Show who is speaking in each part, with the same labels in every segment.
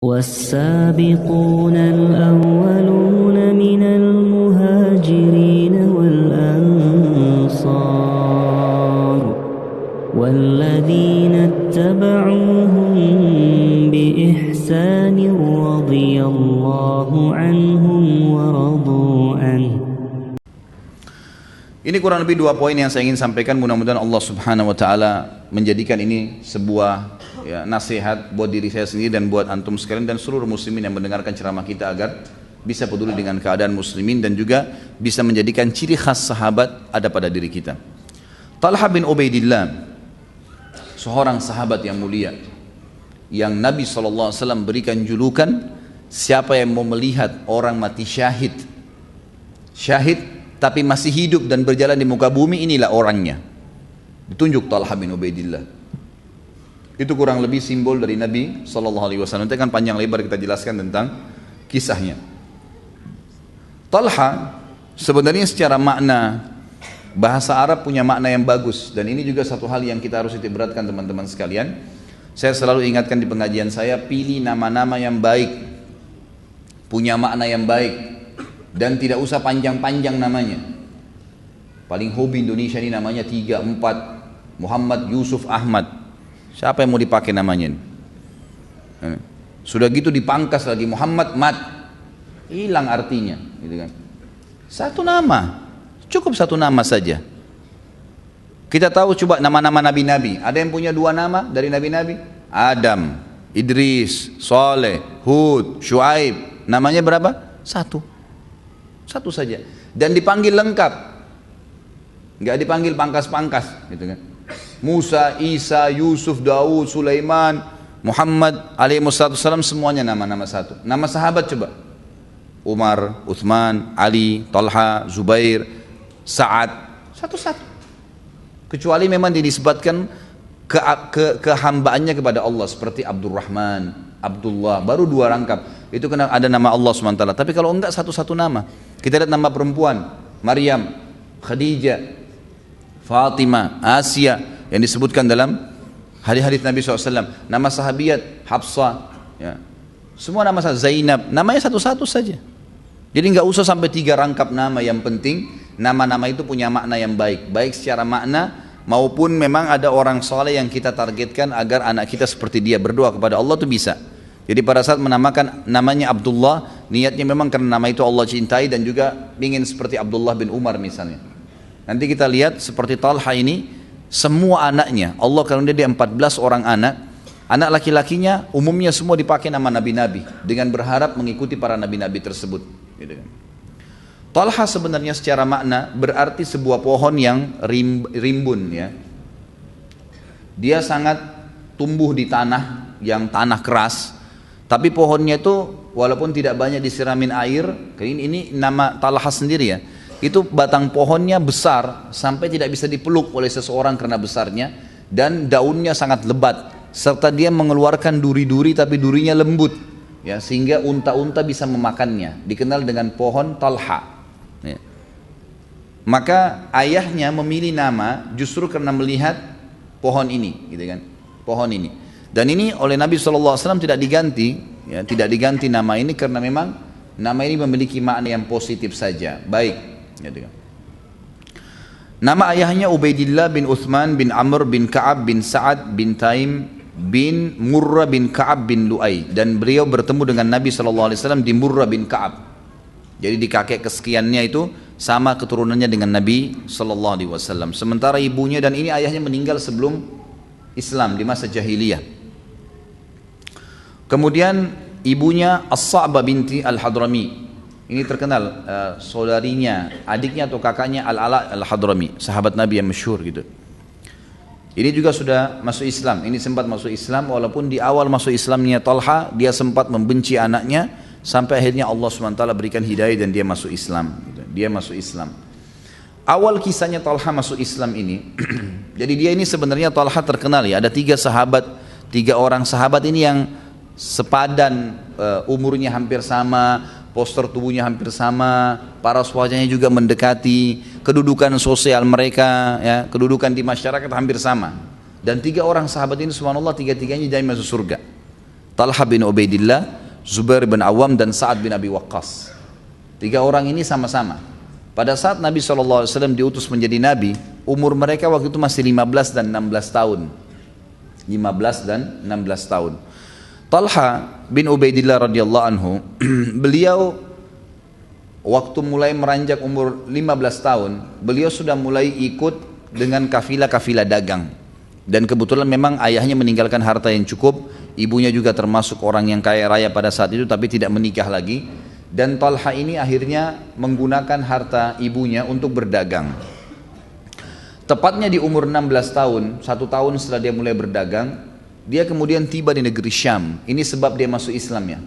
Speaker 1: والسابقون الأولون من المهاجرين والأنصار والذين اتبعوهم بإحسان رضي الله عنهم ورضوا عنه.
Speaker 2: Ini kurang lebih 2 poin yang saya ingin sampaikan. Mudah-mudahan Allah Subhanahu wa taala menjadikan ini sebuah nasihat buat diri saya sendiri dan buat antum sekalian dan seluruh muslimin yang mendengarkan ceramah kita agar bisa peduli dengan keadaan muslimin dan juga bisa menjadikan ciri khas sahabat ada pada diri kita. Talha bin Ubaidillah, seorang sahabat yang mulia yang Nabi SAW berikan julukan siapa yang mau melihat orang mati syahid tapi masih hidup dan berjalan di muka bumi, inilah orangnya. Ditunjuk Talha bin Ubaidillah. Itu kurang lebih simbol dari Nabi SAW. Nanti akan panjang lebar kita jelaskan tentang kisahnya. Talha sebenarnya secara makna bahasa Arab punya makna yang bagus, dan ini juga satu hal yang kita harus titik beratkan teman-teman sekalian. Saya selalu ingatkan di pengajian saya, pilih nama-nama yang baik, punya makna yang baik, dan tidak usah panjang-panjang namanya. Paling hobi Indonesia ini namanya 3, 4, Muhammad, Yusuf, Ahmad. Siapa yang mau dipakai namanya ini? Sudah gitu dipangkas lagi Muhammad, Mat, hilang artinya, gitu kan. Satu nama, cukup satu nama saja. Kita tahu coba nama-nama nabi-nabi. Ada yang punya 2 nama dari nabi-nabi? Adam, Idris, Saleh, Hud, Syuaib. Namanya berapa? 1 saja. Dan dipanggil lengkap, nggak dipanggil pangkas-pangkas, gitu kan. Musa, Isa, Yusuf, Daud, Sulaiman, Muhammad alaihissalam, semuanya nama-nama 1. Nama sahabat coba: Umar, Uthman, Ali, Talha, Zubair, Sa'ad, 1-1. Kecuali memang dinisbatkan kehambaannya kepada Allah seperti Abdurrahman, Abdullah, baru 2 rangkap. Itu kena ada nama Allah SWT. Tapi kalau enggak 1 nama. Kita lihat nama perempuan: Maryam, Khadijah, Fatimah, Asia, yang disebutkan dalam hadis-hadis Nabi SAW. Nama sahabiat Hafsah, ya. Semua nama Zainab, namanya 1 saja. Jadi nggak usah sampai 3 rangkap nama. Yang penting nama-nama itu punya makna yang baik, baik secara makna maupun memang ada orang soleh yang kita targetkan agar anak kita seperti dia, berdoa kepada Allah itu bisa. Jadi pada saat menamakan namanya Abdullah, niatnya memang karena nama itu Allah cintai dan juga ingin seperti Abdullah bin Umar misalnya. Nanti kita lihat seperti Talha ini, semua anaknya Allah karena dia 14 orang anak laki-lakinya umumnya semua dipakai nama nabi-nabi dengan berharap mengikuti para nabi-nabi tersebut, gitu kan. Talha sebenarnya secara makna berarti sebuah pohon yang rimbun, ya. Dia sangat tumbuh di tanah yang tanah keras, tapi pohonnya itu walaupun tidak banyak disiramin air. Ini nama Talha sendiri, ya. Itu batang pohonnya besar sampai tidak bisa dipeluk oleh seseorang karena besarnya, dan daunnya sangat lebat serta dia mengeluarkan duri-duri tapi durinya lembut, ya, sehingga unta-unta bisa memakannya. Dikenal dengan pohon Talha, ya. Maka ayahnya memilih nama justru karena melihat pohon ini, gitu kan, pohon ini. Dan ini oleh Nabi SAW tidak diganti, ya, tidak diganti nama ini karena memang nama ini memiliki makna yang positif saja, baik, gitu kan. Nama ayahnya Ubaidillah bin Uthman bin Amr bin Ka'ab bin Sa'ad bin Taim bin Murrah bin Ka'ab bin Lu'ay, dan beliau bertemu dengan Nabi SAW di Murrah bin Ka'ab. Jadi di kakek kesekiannya itu sama keturunannya dengan Nabi SAW. Sementara ibunya dan ini ayahnya meninggal sebelum Islam di masa jahiliyah. Kemudian ibunya As-Sa'bah binti Al-Hadrami. Ini terkenal, saudarinya, adiknya atau kakaknya Al-Ala Al-Hadrami, sahabat Nabi yang masyhur, gitu. Ini juga sudah masuk Islam. Ini sempat masuk Islam, walaupun di awal masuk Islamnya Talha dia sempat membenci anaknya, sampai akhirnya Allah SWT berikan hidayah dan dia masuk Islam, gitu. Dia masuk Islam. Awal kisahnya Talha masuk Islam ini jadi dia ini sebenarnya Talha terkenal, ya. Ada 3 sahabat, 3 orang sahabat ini yang sepadan, umurnya hampir sama, postur tubuhnya hampir sama, paras wajahnya juga mendekati, kedudukan sosial mereka, ya, kedudukan di masyarakat hampir sama. Dan 3 orang sahabat ini subhanallah 3-tiganya jadi masuk surga. Talha bin Ubaidillah, Zubair bin Awam, dan Sa'ad bin Abi Waqqas. 3 orang ini sama-sama. Pada saat Nabi SAW diutus menjadi Nabi, umur mereka waktu itu masih 15 dan 16 tahun. 15 dan 16 tahun. Talha bin Ubaidillah radhiyallahu anhu, beliau waktu mulai meranjak umur 15 tahun, beliau sudah mulai ikut dengan kafilah-kafilah dagang. Dan kebetulan memang ayahnya meninggalkan harta yang cukup, ibunya juga termasuk orang yang kaya raya pada saat itu tapi tidak menikah lagi. Dan Talha ini akhirnya menggunakan harta ibunya untuk berdagang. Tepatnya di umur 16 tahun, 1 tahun setelah dia mulai berdagang, dia kemudian tiba di negeri Syam. Ini sebab dia masuk Islam ya.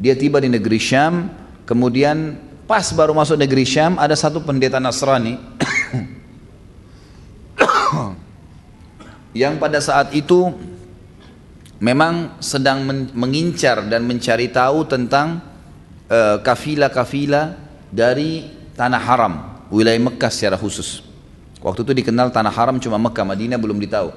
Speaker 2: Dia tiba di negeri Syam, kemudian pas baru masuk negeri Syam, ada satu pendeta Nasrani yang pada saat itu memang sedang mengincar dan mencari tahu tentang kafilah-kafilah dari tanah haram, wilayah Mekah secara khusus. Waktu itu dikenal tanah haram cuma Mekah, Madinah belum ditahu.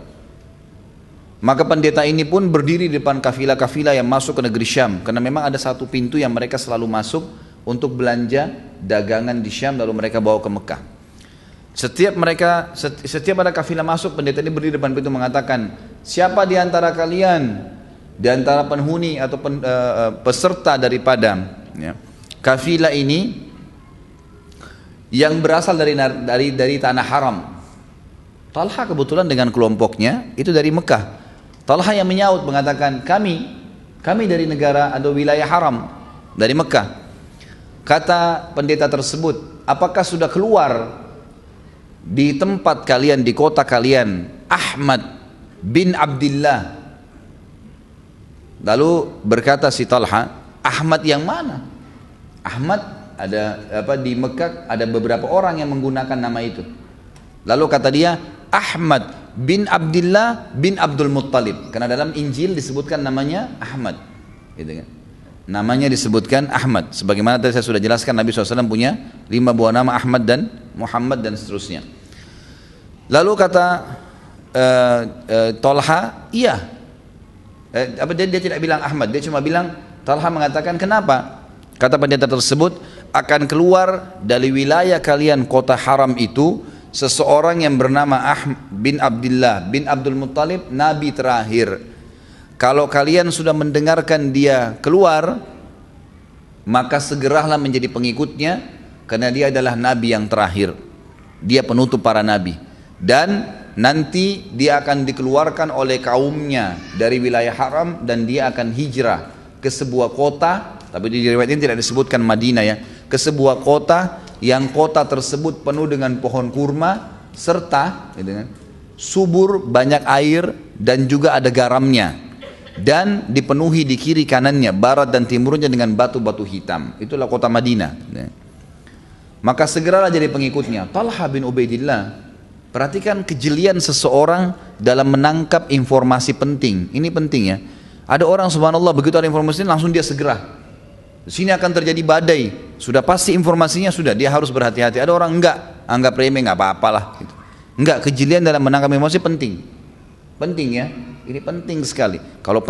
Speaker 2: Maka pendeta ini pun berdiri di depan kafilah-kafilah yang masuk ke negeri Syam, karena memang ada satu pintu yang mereka selalu masuk untuk belanja dagangan di Syam lalu mereka bawa ke Mekah. Setiap ada kafilah masuk, pendeta ini berdiri di depan pintu mengatakan, siapa di antara kalian, di antara penghuni atau peserta daripada kafilah ini yang berasal dari tanah haram. Talha kebetulan dengan kelompoknya itu dari Mekah. Talha yang menyaut mengatakan, kami dari negara atau wilayah haram, dari Mekah. Kata pendeta tersebut, apakah sudah keluar di tempat kalian, di kota kalian, Ahmad bin Abdillah? Lalu berkata si Talha, Ahmad yang mana? Ahmad ada di Mekah ada beberapa orang yang menggunakan nama itu. Lalu kata dia, Ahmad bin Abdillah bin Abdul Muttalib, karena dalam Injil disebutkan namanya Ahmad, gitu kan? Namanya disebutkan Ahmad. Sebagaimana tadi saya sudah jelaskan, Nabi SAW punya 5 buah nama, Ahmad dan Muhammad dan seterusnya. Lalu kata Talha, iya. Dia tidak bilang Ahmad, dia cuma bilang, Talha mengatakan, kenapa? Kata pendeta tersebut, akan keluar dari wilayah kalian kota haram itu seseorang yang bernama Ahmad bin Abdullah bin Abdul Muttalib, nabi terakhir. Kalau kalian sudah mendengarkan dia keluar, maka segeralah menjadi pengikutnya, karena dia adalah nabi yang terakhir. Dia penutup para nabi. Dan nanti dia akan dikeluarkan oleh kaumnya dari wilayah haram dan dia akan hijrah ke sebuah kota, tapi di riwayat ini tidak disebutkan Madinah ya, ke sebuah kota yang kota tersebut penuh dengan pohon kurma serta gitu kan, subur, banyak air dan juga ada garamnya, dan dipenuhi di kiri kanannya, barat dan timurnya dengan batu-batu hitam. Itulah kota Madinah. Maka segeralah jadi pengikutnya. Talha bin Ubaidillah, perhatikan kejelian seseorang dalam menangkap informasi penting. Ini penting ya. Ada orang subhanallah begitu ada informasi ini langsung dia segera. Di sini akan terjadi badai. Sudah pasti informasinya sudah, dia harus berhati-hati. Ada orang enggak, anggap remeh, enggak apa-apalah gitu. Enggak, kejelian dalam menangkap informasi penting. Penting ya. Ini penting sekali. Kalau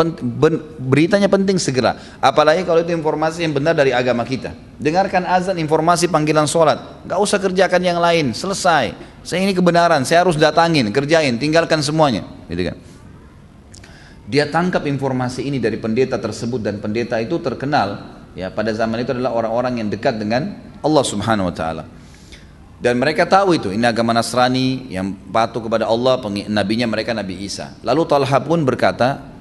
Speaker 2: beritanya penting segera. Apalagi kalau itu informasi yang benar dari agama kita. Dengarkan azan, informasi panggilan sholat. Enggak usah kerjakan yang lain, selesai. Saya ini kebenaran, saya harus datangin, kerjain, tinggalkan semuanya. Gitu kan. Dia tangkap informasi ini dari pendeta tersebut, dan pendeta itu terkenal ya pada zaman itu adalah orang-orang yang dekat dengan Allah Subhanahu wa taala. Dan mereka tahu itu, ini agama Nasrani yang patuh kepada Allah, nabinya mereka Nabi Isa. Lalu Talha pun berkata,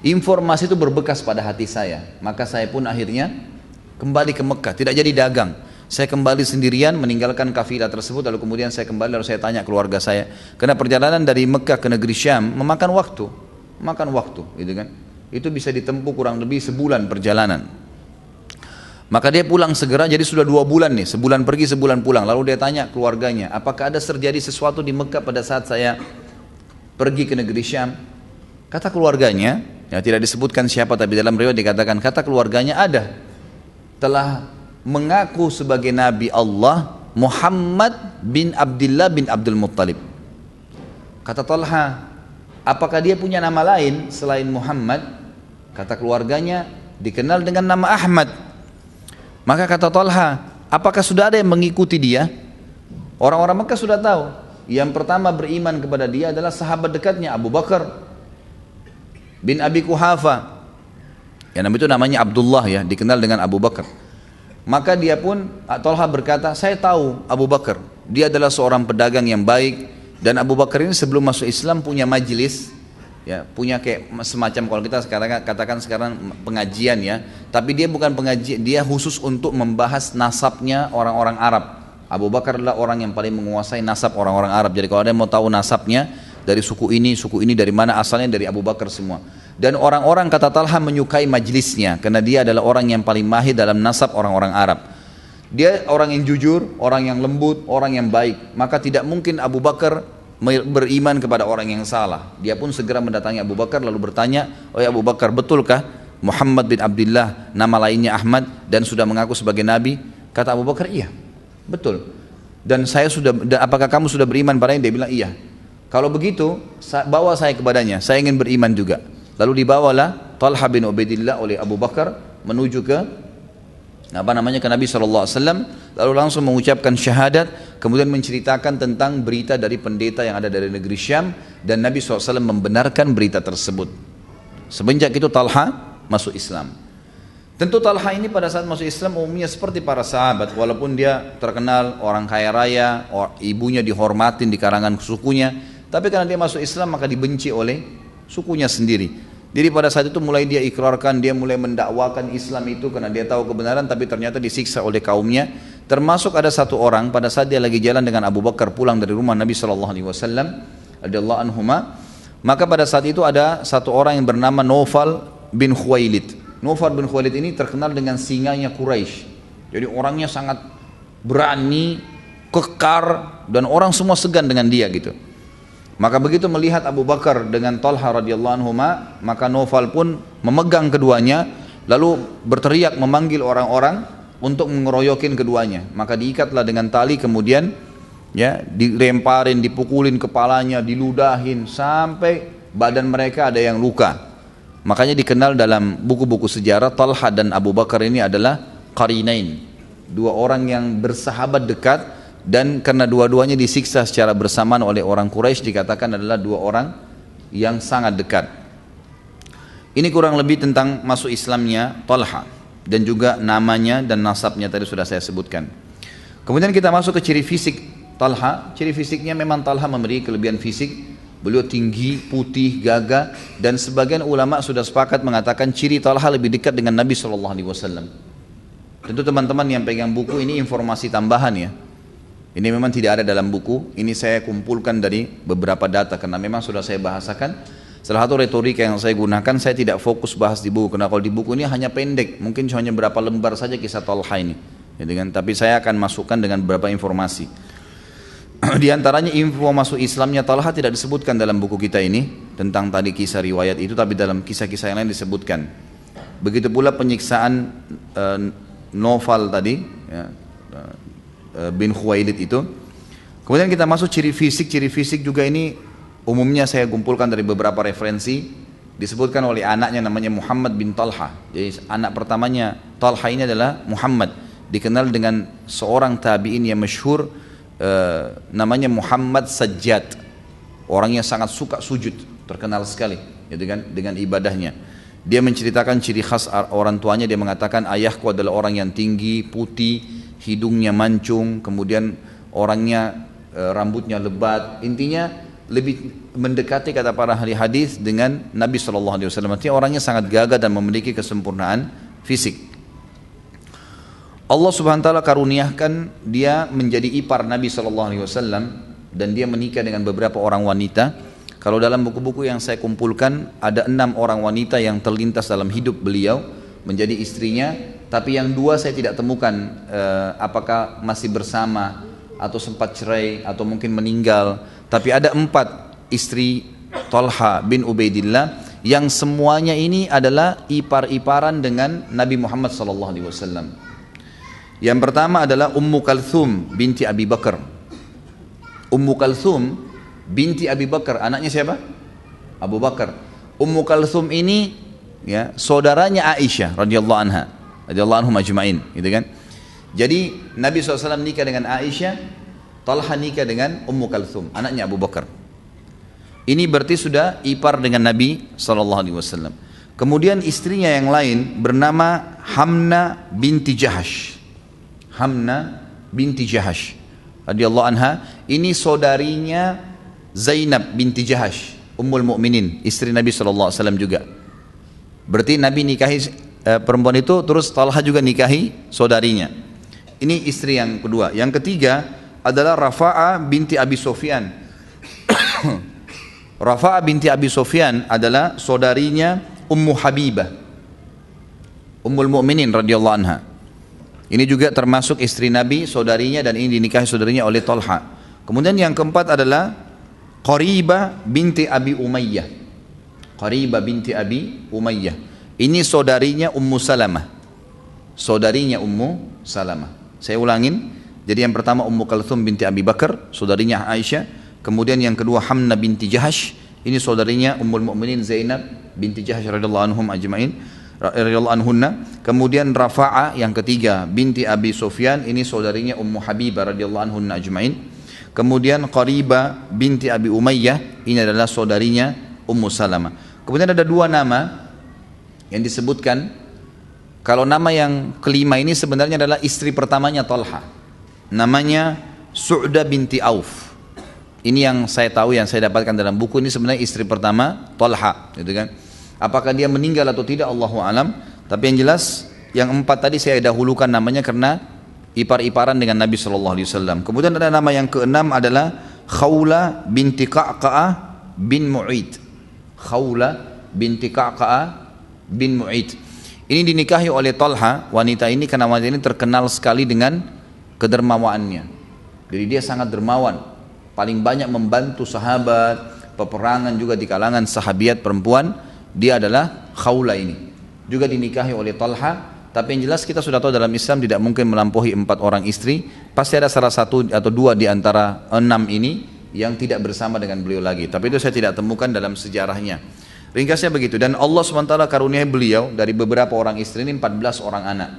Speaker 2: informasi itu berbekas pada hati saya, maka saya pun akhirnya kembali ke Mekah, tidak jadi dagang. Saya kembali sendirian meninggalkan kafilah tersebut, lalu kemudian saya kembali, lalu saya tanya keluarga saya, karena perjalanan dari Mekah ke negeri Syam memakan waktu, gitu kan? Itu bisa ditempuh kurang lebih sebulan perjalanan. Maka dia pulang segera, jadi sudah 2 bulan nih, sebulan pergi sebulan pulang. Lalu dia tanya keluarganya, apakah ada terjadi sesuatu di Mekah pada saat saya pergi ke negeri Syam? Kata keluarganya, ya tidak disebutkan siapa, tapi dalam riwayat dikatakan, kata keluarganya ada, telah mengaku sebagai Nabi Allah Muhammad bin Abdullah bin Abdul Muttalib. Kata Talha, apakah dia punya nama lain selain Muhammad? Kata keluarganya, dikenal dengan nama Ahmad. Maka kata Talha, apakah sudah ada yang mengikuti dia? Orang-orang Mekah sudah tahu. Yang pertama beriman kepada dia adalah sahabat dekatnya Abu Bakar bin Abi Quhafa. Yang nama itu namanya Abdullah ya, dikenal dengan Abu Bakar. Maka dia pun, Talha berkata, saya tahu Abu Bakar. Dia adalah seorang pedagang yang baik. Dan Abu Bakar ini sebelum masuk Islam punya majelis, ya, punya kayak semacam kalau kita sekarang katakan sekarang pengajian ya. Tapi dia bukan pengajian, dia khusus untuk membahas nasabnya orang-orang Arab. Abu Bakar adalah orang yang paling menguasai nasab orang-orang Arab. Jadi kalau ada yang mau tahu nasabnya dari suku ini dari mana asalnya, dari Abu Bakar semua. Dan orang-orang kata Talha menyukai majlisnya karena dia adalah orang yang paling mahir dalam nasab orang-orang Arab. Dia orang yang jujur, orang yang lembut, orang yang baik. Maka tidak mungkin Abu Bakar beriman kepada orang yang salah. Dia pun segera mendatangi Abu Bakar lalu bertanya, "Oh ya Abu Bakar, betulkah Muhammad bin Abdullah nama lainnya Ahmad dan sudah mengaku sebagai nabi?" Kata Abu Bakar, "Iya, betul. Dan apakah kamu sudah beriman padanya?" Dia bilang, "Iya." "Kalau begitu, bawa saya kepadanya. Saya ingin beriman juga." Lalu dibawalah Talha bin Ubaidillah oleh Abu Bakar menuju ke ke Nabi SAW, lalu langsung mengucapkan syahadat, kemudian menceritakan tentang berita dari pendeta yang ada dari negeri Syam, dan Nabi SAW membenarkan berita tersebut. Semenjak itu Talha masuk Islam. Tentu Talha ini pada saat masuk Islam umumnya seperti para sahabat, walaupun dia terkenal orang kaya raya, ibunya dihormatin di kalangan sukunya, tapi karena dia masuk Islam maka dibenci oleh sukunya sendiri. Jadi pada saat itu mulai dia ikrarkan, dia mulai mendakwakan Islam itu karena dia tahu kebenaran, tapi ternyata disiksa oleh kaumnya. Termasuk ada satu orang pada saat dia lagi jalan dengan Abu Bakar pulang dari rumah Nabi SAW, radhiyallahu anhuma, maka pada saat itu ada satu orang yang bernama Naufal bin Khuwailid. Naufal bin Khuwailid ini terkenal dengan singanya Quraisy. Jadi orangnya sangat berani, kekar, dan orang semua segan dengan dia gitu. Maka begitu melihat Abu Bakar dengan Talha radhiyallahu anhuma, maka Naufal pun memegang keduanya, lalu berteriak memanggil orang-orang untuk mengeroyokin keduanya. Maka diikatlah dengan tali, kemudian ya dilemparin, dipukulin kepalanya, diludahin sampai badan mereka ada yang luka. Makanya dikenal dalam buku-buku sejarah Talha dan Abu Bakar ini adalah qarinain, dua orang yang bersahabat dekat. Dan karena dua-duanya disiksa secara bersamaan oleh orang Quraisy, dikatakan adalah dua orang yang sangat dekat. Ini kurang lebih tentang masuk Islamnya Talha, dan juga namanya dan nasabnya tadi sudah saya sebutkan. Kemudian kita masuk ke ciri fisik Talha. Ciri fisiknya memang Talha memiliki kelebihan fisik. Beliau tinggi, putih, gagah, dan sebagian ulama sudah sepakat mengatakan ciri Talha lebih dekat dengan Nabi SAW. Tentu teman-teman yang pegang buku ini informasi tambahan ya. Ini memang tidak ada dalam buku, ini saya kumpulkan dari beberapa data karena memang sudah saya bahasakan. Salah satu retorika yang saya gunakan, saya tidak fokus bahas di buku, karena kalau di buku ini hanya pendek, mungkin hanya berapa lembar saja kisah Talha ini. Tapi saya akan masukkan dengan beberapa informasi. Di antaranya info masuk Islamnya Talha tidak disebutkan dalam buku kita ini, tentang tadi kisah riwayat itu, tapi dalam kisah-kisah yang lain disebutkan. Begitu pula penyiksaan Naufal tadi, ya, bin Khuwailid itu. Kemudian kita masuk ciri fisik. Ciri fisik juga ini umumnya saya kumpulkan dari beberapa referensi. Disebutkan oleh anaknya namanya Muhammad bin Talha. Jadi anak pertamanya Talha ini adalah Muhammad, dikenal dengan seorang tabi'in yang masyhur, namanya Muhammad Sajjad. Orangnya sangat suka sujud, terkenal sekali gitu kan, dengan ibadahnya. Dia menceritakan ciri khas orang tuanya. Dia mengatakan, ayahku adalah orang yang tinggi, putih, hidungnya mancung, kemudian orangnya rambutnya lebat. Intinya lebih mendekati, kata para ahli hadis, dengan Nabi SAW. Artinya orangnya sangat gagah dan memiliki kesempurnaan fisik. Allah Subhanahu wa taala karuniakan dia menjadi ipar Nabi SAW, dan dia menikah dengan beberapa orang wanita. Kalau dalam buku-buku yang saya kumpulkan ada 6 orang wanita yang terlintas dalam hidup beliau menjadi istrinya. Tapi yang 2 saya tidak temukan apakah masih bersama atau sempat cerai atau mungkin meninggal. Tapi ada 4 istri Talha bin Ubaidillah yang semuanya ini adalah ipar-iparan dengan Nabi Muhammad SAW. Yang pertama adalah Ummu Kalthum binti Abi Bakar. Ummu Kalthum binti Abi Bakar, anaknya siapa? Abu Bakar. Ummu Kalthum ini ya, saudaranya Aisyah radhiyallahu anha, radhiyallahu anhum ajma'in, gitu kan. Jadi Nabi SAW nikah dengan Aisyah, Talha nikah dengan Ummu Kalthum, anaknya Abu Bakar. Ini berarti sudah ipar dengan Nabi SAW. Kemudian istrinya yang lain bernama Hamna binti Jahash. Hamna binti Jahash radhiyallahu anha, ini saudarinya Zainab binti Jahash, Ummul Mukminin, istri Nabi SAW juga. Berarti Nabi nikahi perempuan itu, terus Talha juga nikahi saudarinya. Ini istri yang kedua. Yang ketiga adalah Rafa'ah binti Abi Sufyan. Rafa'ah binti Abi Sufyan adalah saudarinya Ummu Habibah, Ummul Mukminin radhiyallahu anha. Ini juga termasuk istri Nabi, saudarinya, dan ini dinikahi saudarinya oleh Talha. Kemudian yang keempat adalah Qaribah binti Abi Umayyah. Qaribah binti Abi Umayyah. Ini saudarinya Ummu Salamah. Saudarinya Ummu Salamah. Saya ulangin. Jadi yang pertama Ummu Kalthum binti Abi Bakar, saudarinya Aisyah. Kemudian yang kedua Hamna binti Jahash. Ini saudarinya Ummul Mukminin Zainab binti Jahash radhiyallahu anhum ajma'in, radhiyallahu anhunna. Kemudian Rafa'ah yang ketiga binti Abi Sufyan, ini saudarinya Ummu Habibah radhiyallahu anhunna ajma'in. Kemudian Qaribah binti Abi Umayyah, ini adalah saudarinya Ummu Salamah. Kemudian ada dua nama yang disebutkan. Kalau nama yang kelima ini sebenarnya adalah istri pertamanya Talha, namanya Su'dah binti Auf. Ini yang saya tahu, yang saya dapatkan dalam buku, ini sebenarnya istri pertama Talha, gitu kan. Apakah dia meninggal atau tidak, Allahu alam. Tapi yang jelas yang empat tadi saya dahulukan namanya karena ipar-iparan dengan Nabi SAW. Kemudian ada nama yang keenam adalah Khawla binti Qa'qa'ah bin Mu'id. Khawla binti Qa'qa'ah bin Mu'id. Ini dinikahi oleh Talha. Wanita ini, karena wanita ini terkenal sekali dengan kedermawaannya. Jadi dia sangat dermawan, paling banyak membantu sahabat, peperangan juga di kalangan sahabiat perempuan. Dia adalah Khawla ini. Juga dinikahi oleh Talha. Tapi yang jelas kita sudah tahu dalam Islam tidak mungkin melampaui 4 orang istri. Pasti ada salah satu atau dua di antara 6 ini yang tidak bersama dengan beliau lagi. Tapi itu saya tidak temukan dalam sejarahnya. Ringkasnya begitu. Dan Allah SWT karuniai beliau dari beberapa orang istri ini 14 orang anak.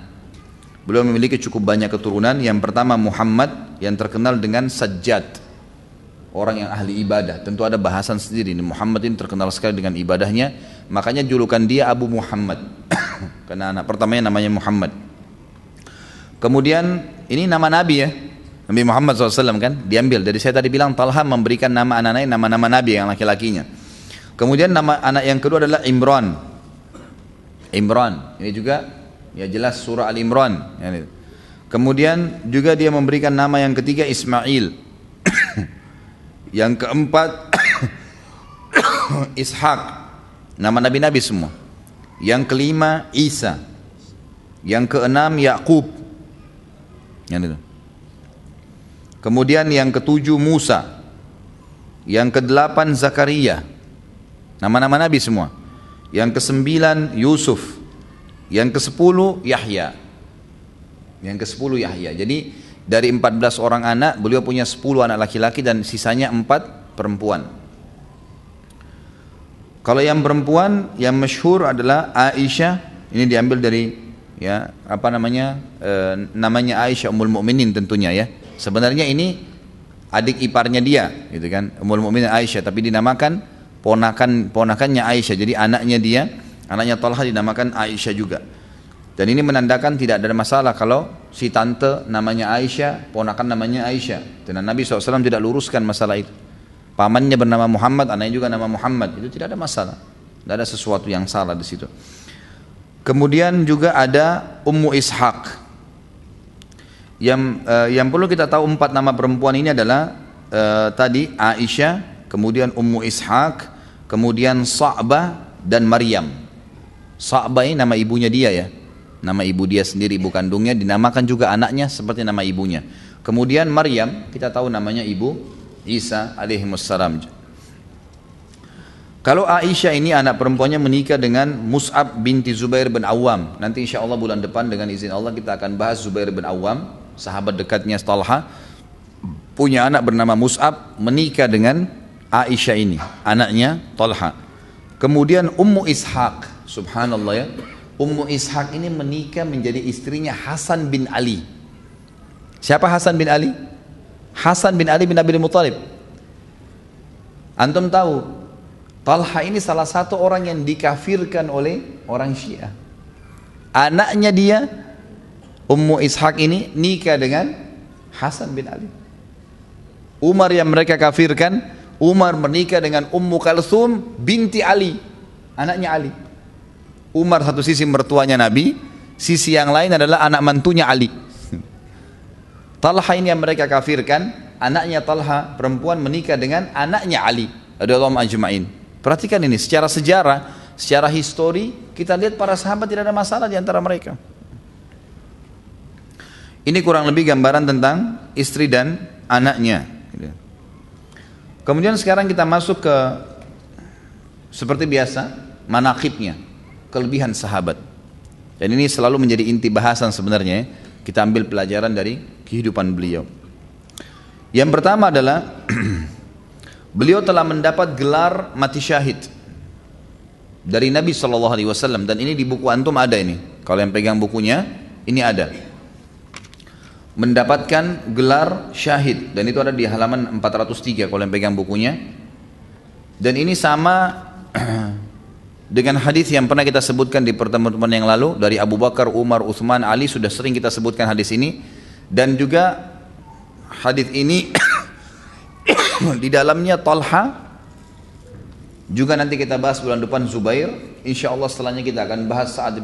Speaker 2: Beliau memiliki cukup banyak keturunan. Yang pertama Muhammad, yang terkenal dengan Sajjad, orang yang ahli ibadah. Tentu ada bahasan sendiri. Muhammad ini terkenal sekali dengan ibadahnya. Makanya julukan dia Abu Muhammad. Karena anak pertamanya namanya Muhammad. Kemudian ini nama Nabi ya, Nabi Muhammad SAW kan, diambil. Jadi saya tadi bilang Talha memberikan nama anak-anaknya nama-nama Nabi yang laki-lakinya. Kemudian nama anak yang kedua adalah Imran. Imran, ini juga ya jelas surah Al-Imran. Kemudian juga dia memberikan nama yang ketiga Ismail. Yang keempat Ishak, nama nabi-nabi semua. Yang kelima Isa. Yang keenam Yakub. Yang itu. Kemudian yang ketujuh Musa. Yang kedelapan Zakaria. Nama-nama nabi semua. Yang kesembilan Yusuf. Yang kesepuluh Yahya. Yang kesepuluh Yahya. Jadi dari 14 orang anak, beliau punya 10 anak laki-laki dan sisanya 4 perempuan. Kalau yang perempuan yang masyhur adalah Aisyah. Ini diambil dari ya apa namanya namanya Aisyah Ummul Mukminin tentunya ya. Sebenarnya ini adik iparnya dia, gitu kan, Ummul Mukminin Aisyah, tapi dinamakan ponakannya Aisyah. Jadi anaknya dia, anaknya Talha dinamakan Aisyah juga. Dan ini menandakan tidak ada masalah kalau si tante namanya Aisyah, ponakan namanya Aisyah. Dan Nabi SAW tidak luruskan masalah itu. Pamannya bernama Muhammad, anaknya juga nama Muhammad, itu tidak ada masalah. Tidak ada sesuatu yang salah di situ. Kemudian juga ada Ummu Ishaq. Yang perlu kita tahu 4 nama perempuan ini adalah tadi Aisyah, kemudian Ummu Ishaq, kemudian Sa'bah dan Maryam. Sa'bah ini nama ibunya dia ya. Nama ibu dia sendiri, ibu kandungnya, dinamakan juga anaknya seperti nama ibunya. Kemudian Maryam, kita tahu namanya ibu Isa alaihimussalam. Kalau Aisyah ini anak perempuannya menikah dengan Mus'ab binti Zubair bin Awam. Nanti insya Allah bulan depan dengan izin Allah kita akan bahas Zubair bin Awam, sahabat dekatnya Talha, punya anak bernama Mus'ab, menikah dengan Aisyah ini, anaknya Talha. Kemudian Ummu Ishaq, Subhanallah ya. Ummu Ishaq ini menikah menjadi istrinya Hasan bin Ali. Siapa Hasan bin Ali? Hasan bin Ali bin Abi Thalib. Antum tahu, Talha ini salah satu orang yang dikafirkan oleh orang Syiah. Anaknya dia, Ummu Ishaq ini nikah dengan Hasan bin Ali. Umar yang mereka kafirkan, Umar menikah dengan Ummu Kalsum binti Ali, anaknya Ali. Umar satu sisi mertuanya Nabi, sisi yang lain adalah anak mantunya Ali. Talha ini yang mereka kafirkan, anaknya Talha perempuan menikah dengan anaknya Ali radhiyallahu anhum ajma'in. Perhatikan ini, secara sejarah, secara histori, kita lihat para sahabat tidak ada masalah di antara mereka. Ini kurang lebih gambaran tentang istri dan anaknya. Kemudian sekarang kita masuk ke, seperti biasa, manaqibnya, kelebihan sahabat. Dan ini selalu menjadi inti bahasan sebenarnya. Kita ambil pelajaran dari kehidupan beliau. Yang pertama adalah beliau telah mendapat gelar mati syahid dari Nabi SAW, dan ini di buku antum ada ini. Kalau yang pegang bukunya, ini ada. Mendapatkan gelar syahid, dan itu ada di halaman 403 kalau yang pegang bukunya. Dan ini sama dengan hadis yang pernah kita sebutkan di pertemuan yang lalu dari Abu Bakar, Umar, Utsman, Ali, sudah sering kita sebutkan hadis ini. Dan juga hadis ini di dalamnya Talha, juga nanti kita bahas bulan depan Zubair. Insyaallah setelahnya kita akan bahas Sa'ad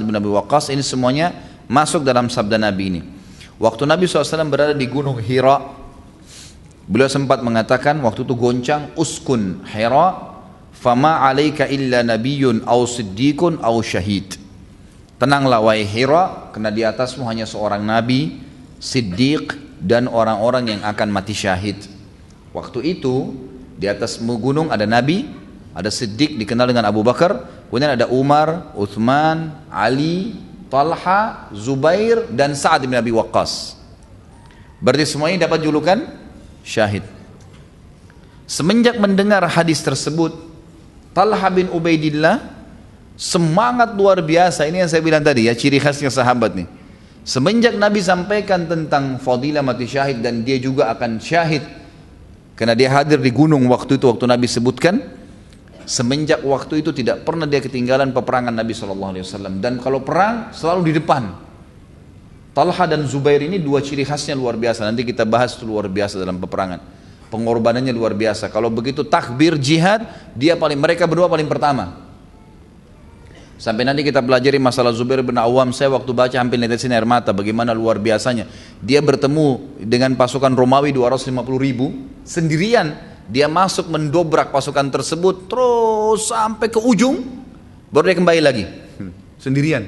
Speaker 2: bin Abi Waqqas. Ini semuanya masuk dalam sabda Nabi ini. Waktu Nabi SAW berada di Gunung Hira, beliau sempat mengatakan waktu itu goncang, uskun Hira fama alaika illa nabiyyun aw siddiqun aw syahid. Tenanglah wahai Hira, karena di atasmu hanya seorang nabi, siddiq, dan orang-orang yang akan mati syahid. Waktu itu di atas gunung ada nabi, ada siddiq dikenal dengan Abu Bakar, kemudian ada Umar, Uthman, Ali, Talha, Zubair, dan Sa'ad bin Abi Waqqas. Berarti semuanya dapat julukan syahid. Semenjak mendengar hadis tersebut, Talha bin Ubaidillah semangat luar biasa. Ini yang saya bilang tadi ya, ciri khasnya sahabat nih. Semenjak Nabi sampaikan tentang fadilah mati syahid dan dia juga akan syahid karena dia hadir di gunung waktu itu, waktu Nabi sebutkan, semenjak waktu itu tidak pernah dia ketinggalan peperangan Nabi SAW. Dan kalau perang selalu di depan. Talha dan Zubair ini dua ciri khasnya luar biasa. Nanti kita bahas itu luar biasa dalam peperangan. Pengorbanannya luar biasa. Kalau begitu takbir jihad, mereka berdua paling pertama. Sampai nanti kita pelajari masalah Zubair bin Awam. Saya waktu baca hampir netesin air mata, bagaimana luar biasanya. Dia bertemu dengan pasukan Romawi 250 ribu sendirian. Dia masuk mendobrak pasukan tersebut terus sampai ke ujung, baru dia kembali lagi sendirian.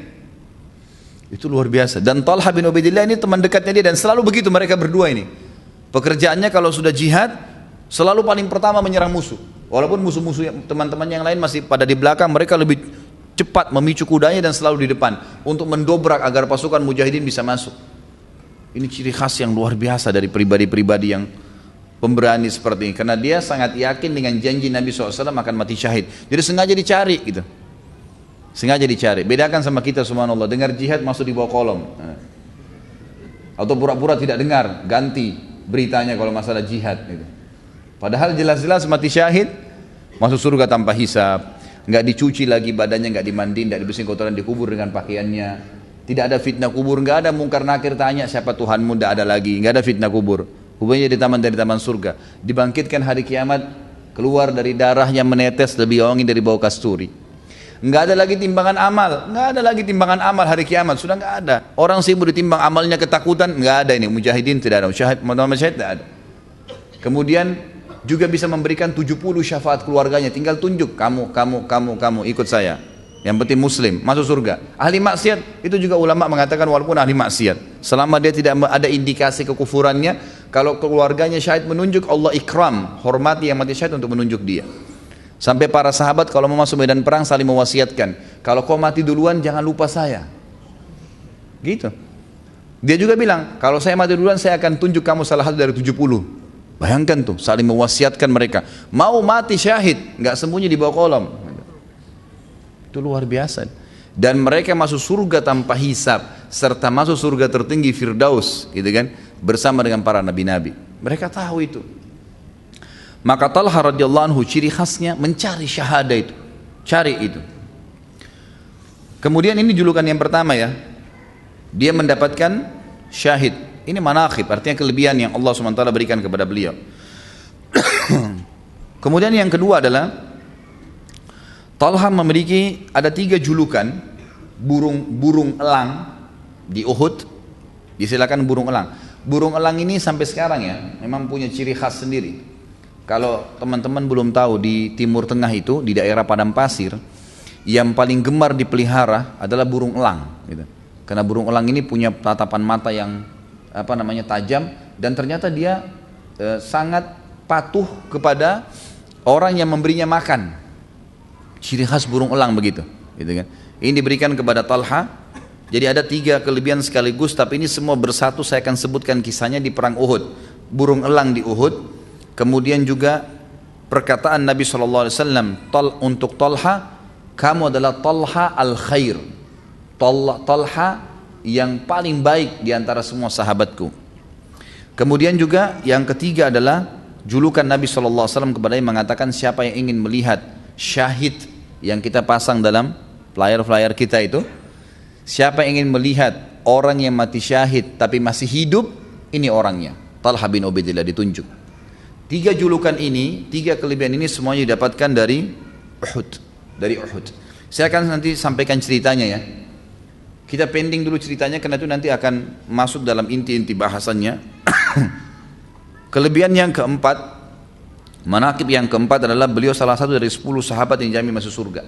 Speaker 2: Itu luar biasa. Dan Talha bin Ubaidillah ini teman dekatnya dia, dan selalu begitu mereka berdua ini. Pekerjaannya kalau sudah jihad selalu paling pertama menyerang musuh. Walaupun musuh-musuh teman-teman yang lain masih pada di belakang, mereka lebih cepat memicu kudanya dan selalu di depan untuk mendobrak agar pasukan mujahidin bisa masuk. Ini ciri khas yang luar biasa dari pribadi-pribadi yang pemberani seperti ini, karena dia sangat yakin dengan janji Nabi SAW akan mati syahid. Jadi sengaja dicari gitu, sengaja dicari. Bedakan sama kita, subhanallah, dengar jihad masuk di bawah kolom, atau pura-pura tidak dengar, ganti beritanya kalau masalah jihad gitu. Padahal jelas-jelas mati syahid, masuk surga tanpa hisab, nggak dicuci lagi badannya, nggak dimandiin, nggak dibersihin kotoran, dikubur dengan pakaiannya. Tidak ada fitnah kubur, nggak ada mungkar nakir tanya siapa Tuhanmu, nggak ada lagi, nggak ada fitnah kubur. Hubungannya dari taman surga. Dibangkitkan hari kiamat, keluar dari darah yang menetes lebih wangi dari bau kasturi. Nggak ada lagi timbangan amal, nggak ada lagi timbangan amal hari kiamat, sudah nggak ada. Orang sibuk ditimbang amalnya, ketakutan, nggak ada ini. Mujahidin tidak ada, syahid tidak ada. Kemudian juga bisa memberikan 70 syafaat keluarganya, tinggal tunjuk kamu ikut saya. Yang penting muslim, masuk surga. Ahli maksiat itu juga ulama mengatakan walaupun ahli maksiat, selama dia tidak ada indikasi kekufurannya, kalau keluarganya syahid menunjuk, Allah ikram, hormati yang mati syahid untuk menunjuk dia. Sampai para sahabat kalau mau masuk medan perang saling mewasiatkan, kalau kau mati duluan jangan lupa saya. Gitu. Dia juga bilang, kalau saya mati duluan saya akan tunjuk kamu salah satu dari 70. Bayangkan tuh, saling mewasiatkan mereka. Mau mati syahid, nggak sembunyi di bawah kolom. itu luar biasa. Dan mereka masuk surga tanpa hisab, serta masuk surga tertinggi Firdaus, gitu kan, bersama dengan para nabi-nabi. Mereka tahu itu. Maka Talha radhiyallahu anhu ciri khasnya mencari syahada itu, cari itu. Kemudian ini julukan yang pertama ya, dia mendapatkan syahid. Ini manaqib, artinya kelebihan yang Allah SWT berikan kepada beliau. Kemudian yang kedua adalah Talha memiliki ada 3 julukan burung elang di Uhud. Disilakan burung elang. Burung elang ini sampai sekarang ya memang punya ciri khas sendiri. Kalau teman-teman belum tahu, di Timur Tengah itu di daerah padang pasir yang paling gemar dipelihara adalah burung elang. Gitu. Karena burung elang ini punya tatapan mata yang tajam, dan ternyata dia sangat patuh kepada orang yang memberinya makan. Ciri khas burung elang begitu, gitu kan. Ini diberikan kepada Talha. Jadi ada 3 kelebihan sekaligus, tapi ini semua bersatu. Saya akan sebutkan kisahnya di perang Uhud. Burung elang di Uhud. Kemudian juga perkataan Nabi SAW untuk Talha, kamu adalah Talha al-khair, Talha yang paling baik di antara semua sahabatku. Kemudian juga yang ketiga adalah julukan Nabi SAW kepada yang mengatakan, siapa yang ingin melihat syahid yang kita pasang dalam flyer-flyer kita itu, siapa yang ingin melihat orang yang mati syahid tapi masih hidup, ini orangnya, Talha bin Ubaidillah ditunjuk. 3 julukan ini, 3 kelebihan ini semuanya didapatkan dari Uhud, Saya akan nanti sampaikan ceritanya ya. Kita pending dulu ceritanya karena itu nanti akan masuk dalam inti-inti bahasannya. Kelebihan yang keempat, manaqib yang keempat adalah beliau salah satu dari 10 sahabat yang dijamin masuk surga.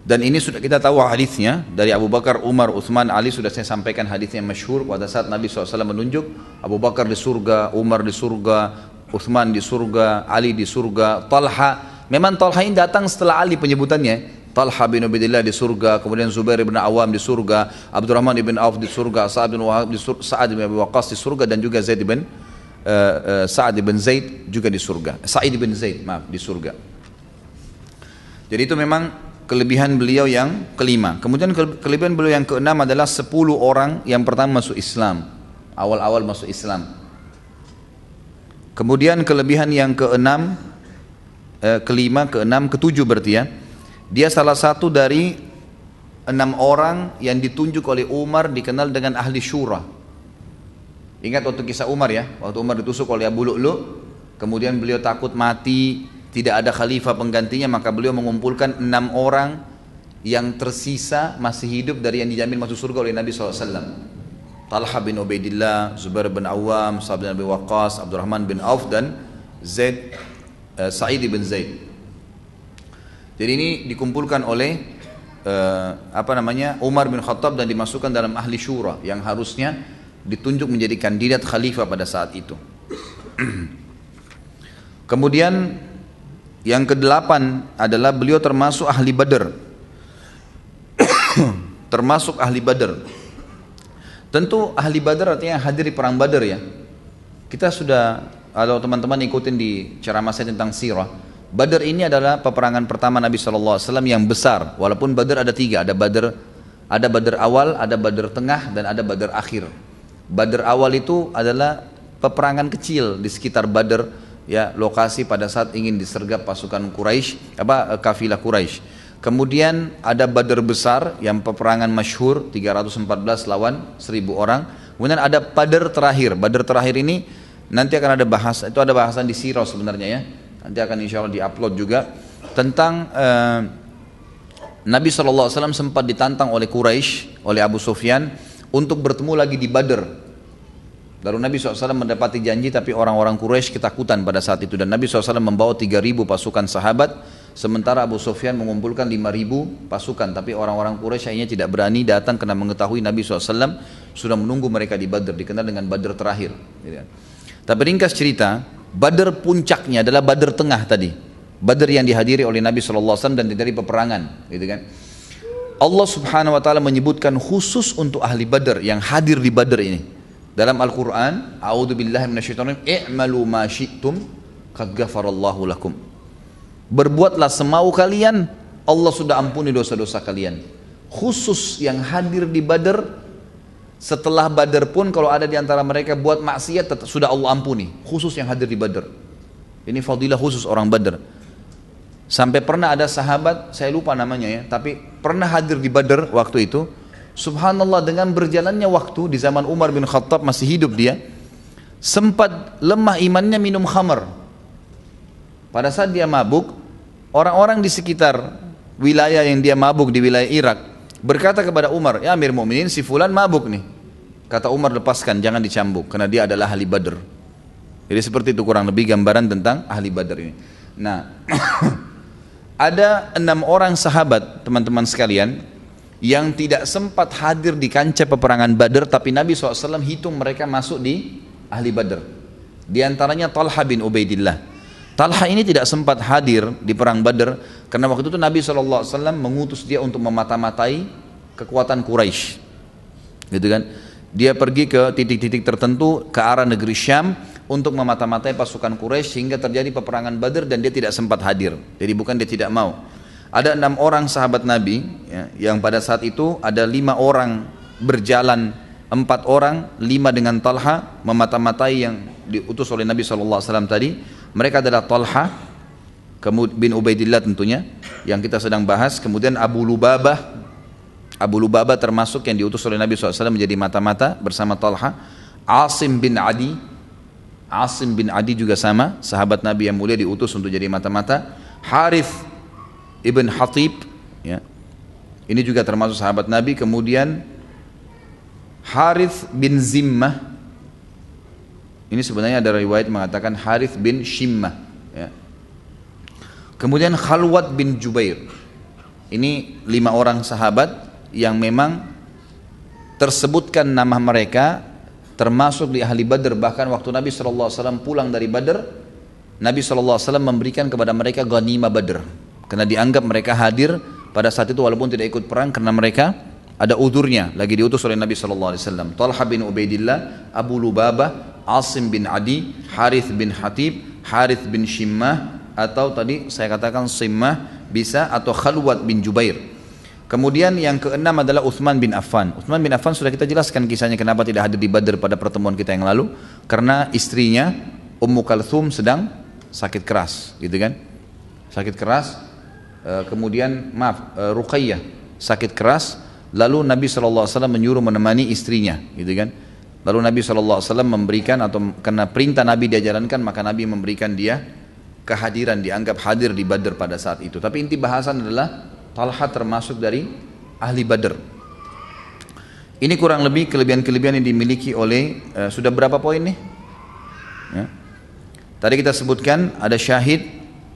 Speaker 2: Dan ini sudah kita tahu hadisnya dari Abu Bakar, Umar, Utsman, Ali. Sudah saya sampaikan hadisnya masyhur pada saat Nabi SAW menunjuk Abu Bakar di surga, Umar di surga, Utsman di surga, Ali di surga, Talha. Memang Talha ini datang setelah Ali penyebutannya. Talha bin Ubaidillah di surga, kemudian Zubair bin Awam di surga, Abdurrahman bin Auf di surga, Sa'ad bin Wahab di surga, Sa'ad bin Abi Waqqas di surga, dan juga Sa'ad bin Zaid juga di surga. Sa'id bin Zaid, di surga. Jadi itu memang kelebihan beliau yang kelima. Kemudian kelebihan beliau yang keenam adalah 10 orang yang pertama masuk Islam, awal-awal masuk Islam. Kemudian kelebihan yang keenam, ketujuh berarti ya. Dia salah satu dari 6 orang yang ditunjuk oleh Umar, dikenal dengan ahli syura. Ingat waktu kisah Umar ya, waktu Umar ditusuk oleh Abu Lu'lu', kemudian beliau takut mati, tidak ada khalifah penggantinya, maka beliau mengumpulkan 6 orang yang tersisa masih hidup dari yang dijamin masuk surga oleh Nabi SAW. Talha bin Ubaidillah, Zubair bin Awam, Sa'ad bin Abi Waqqas, Abdurrahman bin Auf, dan Sa'id bin Zaid. Jadi ini dikumpulkan oleh Umar bin Khattab dan dimasukkan dalam ahli syura yang harusnya ditunjuk menjadi kandidat khalifah pada saat itu. Kemudian yang kedelapan adalah beliau termasuk ahli Badar. Termasuk ahli Badar. Tentu ahli Badar artinya hadir di perang Badar ya. Kita sudah, kalau teman-teman ikutin di ceramah saya tentang sirah, Badar ini adalah peperangan pertama Nabi SAW yang besar. Walaupun Badar ada 3, ada Badar awal, ada Badar tengah, dan ada Badar akhir. Badar awal itu adalah peperangan kecil di sekitar Badar, ya, lokasi pada saat ingin disergap pasukan Quraisy, kafilah Quraisy. Kemudian ada Badar besar yang peperangan masyhur 314 lawan 1000 orang. Kemudian ada Badar terakhir. Badar terakhir ini nanti akan ada bahasa, itu ada bahasan di sirah sebenarnya ya. Nanti akan insya Allah diupload juga tentang Nabi SAW sempat ditantang oleh Quraisy, oleh Abu Sufyan untuk bertemu lagi di Badar. Lalu Nabi SAW mendapati janji, tapi orang-orang Quraisy ketakutan pada saat itu, dan Nabi SAW membawa 3.000 pasukan sahabat, sementara Abu Sufyan mengumpulkan 5.000 pasukan, tapi orang-orang Quraisy akhirnya tidak berani datang karena mengetahui Nabi SAW sudah menunggu mereka di Badar, dikenal dengan Badar terakhir. Tapi ringkas cerita, Badar puncaknya adalah Badar tengah tadi, Badar yang dihadiri oleh Nabi SAW dan dari peperangan, gitu kan. Allah Subhanahu Wa Taala menyebutkan khusus untuk ahli Badar yang hadir di Badar ini dalam Al-Quran. A'udzubillahi minasyaitonir rajim, i'malu ma syi'tum qad ghafarallahu lakum. berbuatlah semau kalian, Allah sudah ampuni dosa-dosa kalian. Khusus yang hadir di Badar, setelah Badar pun kalau ada di antara mereka buat maksiat tetap sudah Allah ampuni. Khusus yang hadir di Badar. Ini fadilah khusus orang Badar. Sampai pernah ada sahabat, saya lupa namanya ya, tapi pernah hadir di Badar waktu itu. Subhanallah, dengan berjalannya waktu di zaman Umar bin Khattab masih hidup dia, sempat lemah imannya minum khamar. Pada saat dia mabuk, orang-orang di sekitar wilayah yang dia mabuk di wilayah Irak berkata kepada Umar, ya Amir Mu'minin, si fulan mabuk nih. Kata Umar, lepaskan, jangan dicambuk, karena dia adalah ahli Badr. Jadi seperti itu kurang lebih gambaran tentang ahli Badr ini. Nah, ada 6 orang sahabat, teman-teman sekalian, yang tidak sempat hadir di kancah peperangan Badr, tapi Nabi SAW hitung mereka masuk di ahli Badr. Di antaranya Talha bin Ubaidillah. Talha ini tidak sempat hadir di perang Badr karena waktu itu Nabi SAW mengutus dia untuk memata-matai kekuatan Quraisy, gitu kan? Dia pergi ke titik-titik tertentu ke arah negeri Syam untuk memata-matai pasukan Quraisy sehingga terjadi peperangan Badr dan dia tidak sempat hadir. Jadi bukan dia tidak mau. Ada 6 orang sahabat Nabi ya, yang pada saat itu ada 5 orang berjalan, 4 orang, 5 dengan Talha memata-matai yang diutus oleh Nabi SAW tadi. Mereka adalah Talha bin Ubaidillah tentunya yang kita sedang bahas. Kemudian Abu Lubabah termasuk yang diutus oleh Nabi SAW menjadi mata-mata bersama Talha. Asim bin Adi juga sama, sahabat Nabi yang mulia diutus untuk jadi mata-mata. Harith ibn Hatib ya, ini juga termasuk sahabat Nabi. Kemudian Harith bin Zimmah, ini sebenarnya ada riwayat mengatakan Harith bin Shimmah ya. Kemudian Khalwat bin Jubair. Ini 5 orang sahabat yang memang tersebutkan nama mereka termasuk di ahli Badr. Bahkan waktu Nabi SAW pulang dari Badr, Nabi SAW memberikan kepada mereka ghanimah Badr karena dianggap mereka hadir pada saat itu walaupun tidak ikut perang karena mereka ada udurnya, lagi diutus oleh Nabi SAW. Talha bin Ubaidillah, Abu Lubabah, Asim bin Adi, Harith bin Hatib, Harith bin Shimmah, atau tadi saya katakan Simmah bisa, atau Khalwat bin Jubair. Kemudian yang keenam adalah Uthman bin Affan. Uthman bin Affan sudah kita jelaskan kisahnya kenapa tidak hadir di Badr pada pertemuan kita yang lalu, karena istrinya Ummu Kalthum sedang sakit keras, gitu kan? Sakit keras, kemudian Ruqayyah sakit keras, lalu Nabi SAW menyuruh menemani istrinya, gitu kan? Lalu Nabi SAW memberikan, atau karena perintah Nabi dia jalankan, maka Nabi memberikan dia kehadiran, dianggap hadir di Badr pada saat itu. Tapi inti bahasan adalah Talha termasuk dari ahli Badr. Ini kurang lebih kelebihan-kelebihan yang dimiliki oleh sudah berapa poin nih? Ya. Tadi kita sebutkan ada syahid,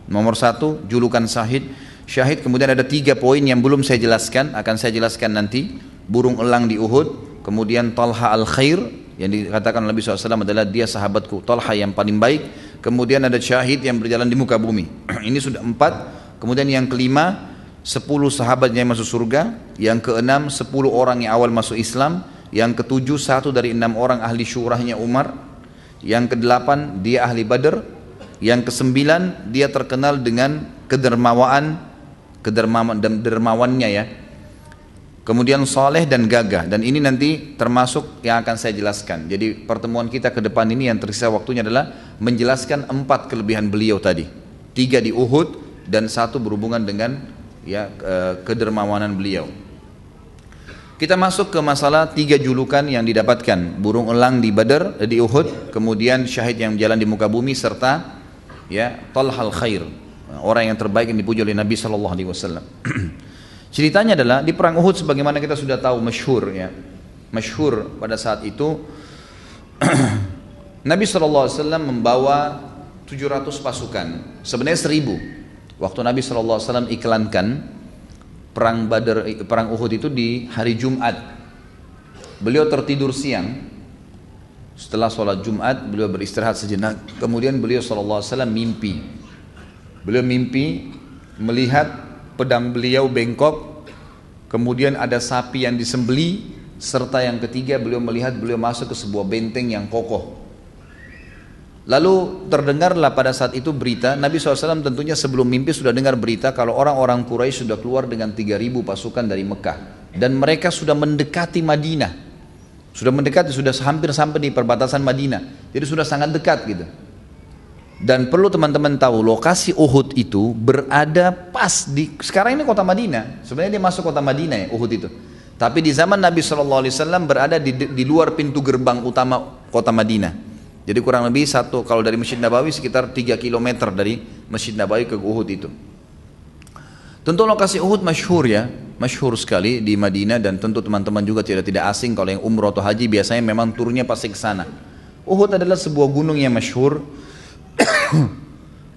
Speaker 2: nomor 1 julukan syahid. Syahid, kemudian ada 3 poin yang belum saya jelaskan, akan saya jelaskan nanti. Burung elang di Uhud, kemudian Talha al-Khair yang dikatakan Nabi SAW adalah dia sahabatku, Talha yang paling baik. Kemudian ada syahid yang berjalan di muka bumi. Ini sudah 4. Kemudian yang kelima, 10 sahabatnya yang masuk surga. Yang keenam, 10 orang yang awal masuk Islam. Yang ketujuh, 1 dari 6 orang ahli syurahnya Umar. Yang kedelapan, dia ahli Badr. Yang kesembilan, dia terkenal dengan dermawannya ya. Kemudian saleh dan gagah, dan ini nanti termasuk yang akan saya jelaskan. Jadi pertemuan kita ke depan ini yang tersisa waktunya adalah menjelaskan 4 kelebihan beliau tadi. 3 di Uhud dan 1 berhubungan dengan ya kedermawanan beliau. Kita masuk ke masalah 3 julukan yang didapatkan. Burung elang di Badr, di Uhud, kemudian syahid yang jalan di muka bumi, serta ya Talha al-Khair, orang yang terbaik yang dipuji oleh Nabi SAW. Ceritanya adalah di perang Uhud sebagaimana kita sudah tahu, masyhur ya. Masyhur pada saat itu Nabi SAW membawa 700 pasukan, sebenarnya 1000. Waktu Nabi SAW iklankan perang Uhud itu di hari Jumat. Beliau tertidur siang. Setelah sholat Jumat beliau beristirahat sejenak. Kemudian beliau SAW mimpi. Beliau mimpi melihat pedang beliau bengkok, kemudian ada sapi yang disembeli, serta yang ketiga beliau melihat beliau masuk ke sebuah benteng yang kokoh. Lalu terdengarlah pada saat itu berita, Nabi SAW tentunya sebelum mimpi sudah dengar berita kalau orang-orang Quraisy sudah keluar dengan 3.000 pasukan dari Mekah. Dan mereka sudah mendekati Madinah. Sudah mendekati, sudah hampir sampai di perbatasan Madinah. Jadi sudah sangat dekat gitu. Dan perlu teman-teman tahu, lokasi Uhud itu berada pas di, sekarang ini kota Madinah. Sebenarnya dia masuk kota Madinah ya, Uhud itu. Tapi di zaman Nabi SAW berada di luar pintu gerbang utama kota Madinah. Jadi kurang lebih kalau dari Masjid Nabawi sekitar 3 km dari Masjid Nabawi ke Uhud itu. Tentu lokasi Uhud masyhur ya, masyhur sekali di Madinah, dan tentu teman-teman juga tidak asing kalau yang umroh atau haji biasanya memang turunnya pasti ke sana. Uhud adalah sebuah gunung yang masyhur.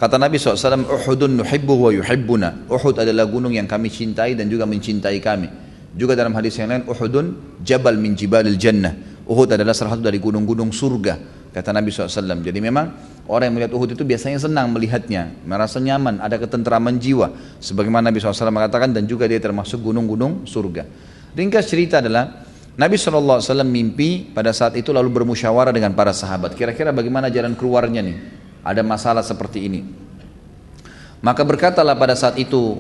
Speaker 2: Kata Nabi SAW, Uhudun nuhibbu wa yuhibbuna. Uhud adalah gunung yang kami cintai dan juga mencintai kami. Juga dalam hadis yang lain, Uhudun jabal min jibalil jannah. Uhud adalah salah satu dari gunung-gunung surga, kata Nabi SAW. Jadi memang orang yang melihat Uhud itu biasanya senang melihatnya, merasa nyaman, ada ketentraman jiwa. Sebagaimana Nabi SAW mengatakan, dan juga dia termasuk gunung-gunung surga. Ringkas cerita adalah, Nabi SAW mimpi pada saat itu lalu bermusyawarah dengan para sahabat. Kira-kira bagaimana jalan keluarnya nih? Ada masalah seperti ini. Maka berkatalah pada saat itu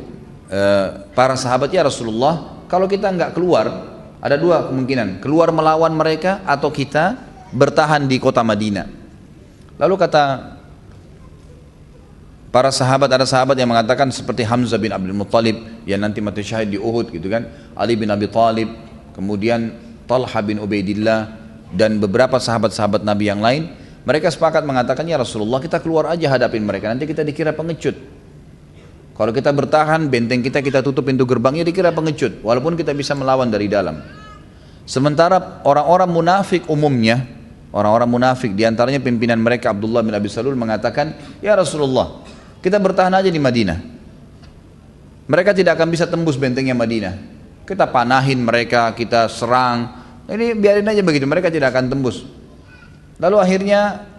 Speaker 2: para sahabat, ya Rasulullah, kalau kita nggak keluar, ada dua kemungkinan, keluar melawan mereka atau kita bertahan di kota Madinah. Lalu kata para sahabat, ada sahabat yang mengatakan seperti Hamzah bin Abdul Muttalib yang nanti mati syahid di Uhud gitu kan, Ali bin Abi Thalib, kemudian Talha bin Ubaidillah, dan beberapa sahabat-sahabat Nabi yang lain. Mereka sepakat mengatakan, ya Rasulullah, kita keluar aja hadapin mereka, nanti kita dikira pengecut. Kalau kita bertahan, benteng kita tutup pintu gerbangnya, dikira pengecut, walaupun kita bisa melawan dari dalam. Sementara orang-orang munafik umumnya, orang-orang munafik diantaranya pimpinan mereka Abdullah bin Abi Salul mengatakan, ya Rasulullah, kita bertahan aja di Madinah. Mereka tidak akan bisa tembus bentengnya Madinah. Kita panahin mereka, kita serang, ini biarin aja begitu, mereka tidak akan tembus. Lalu akhirnya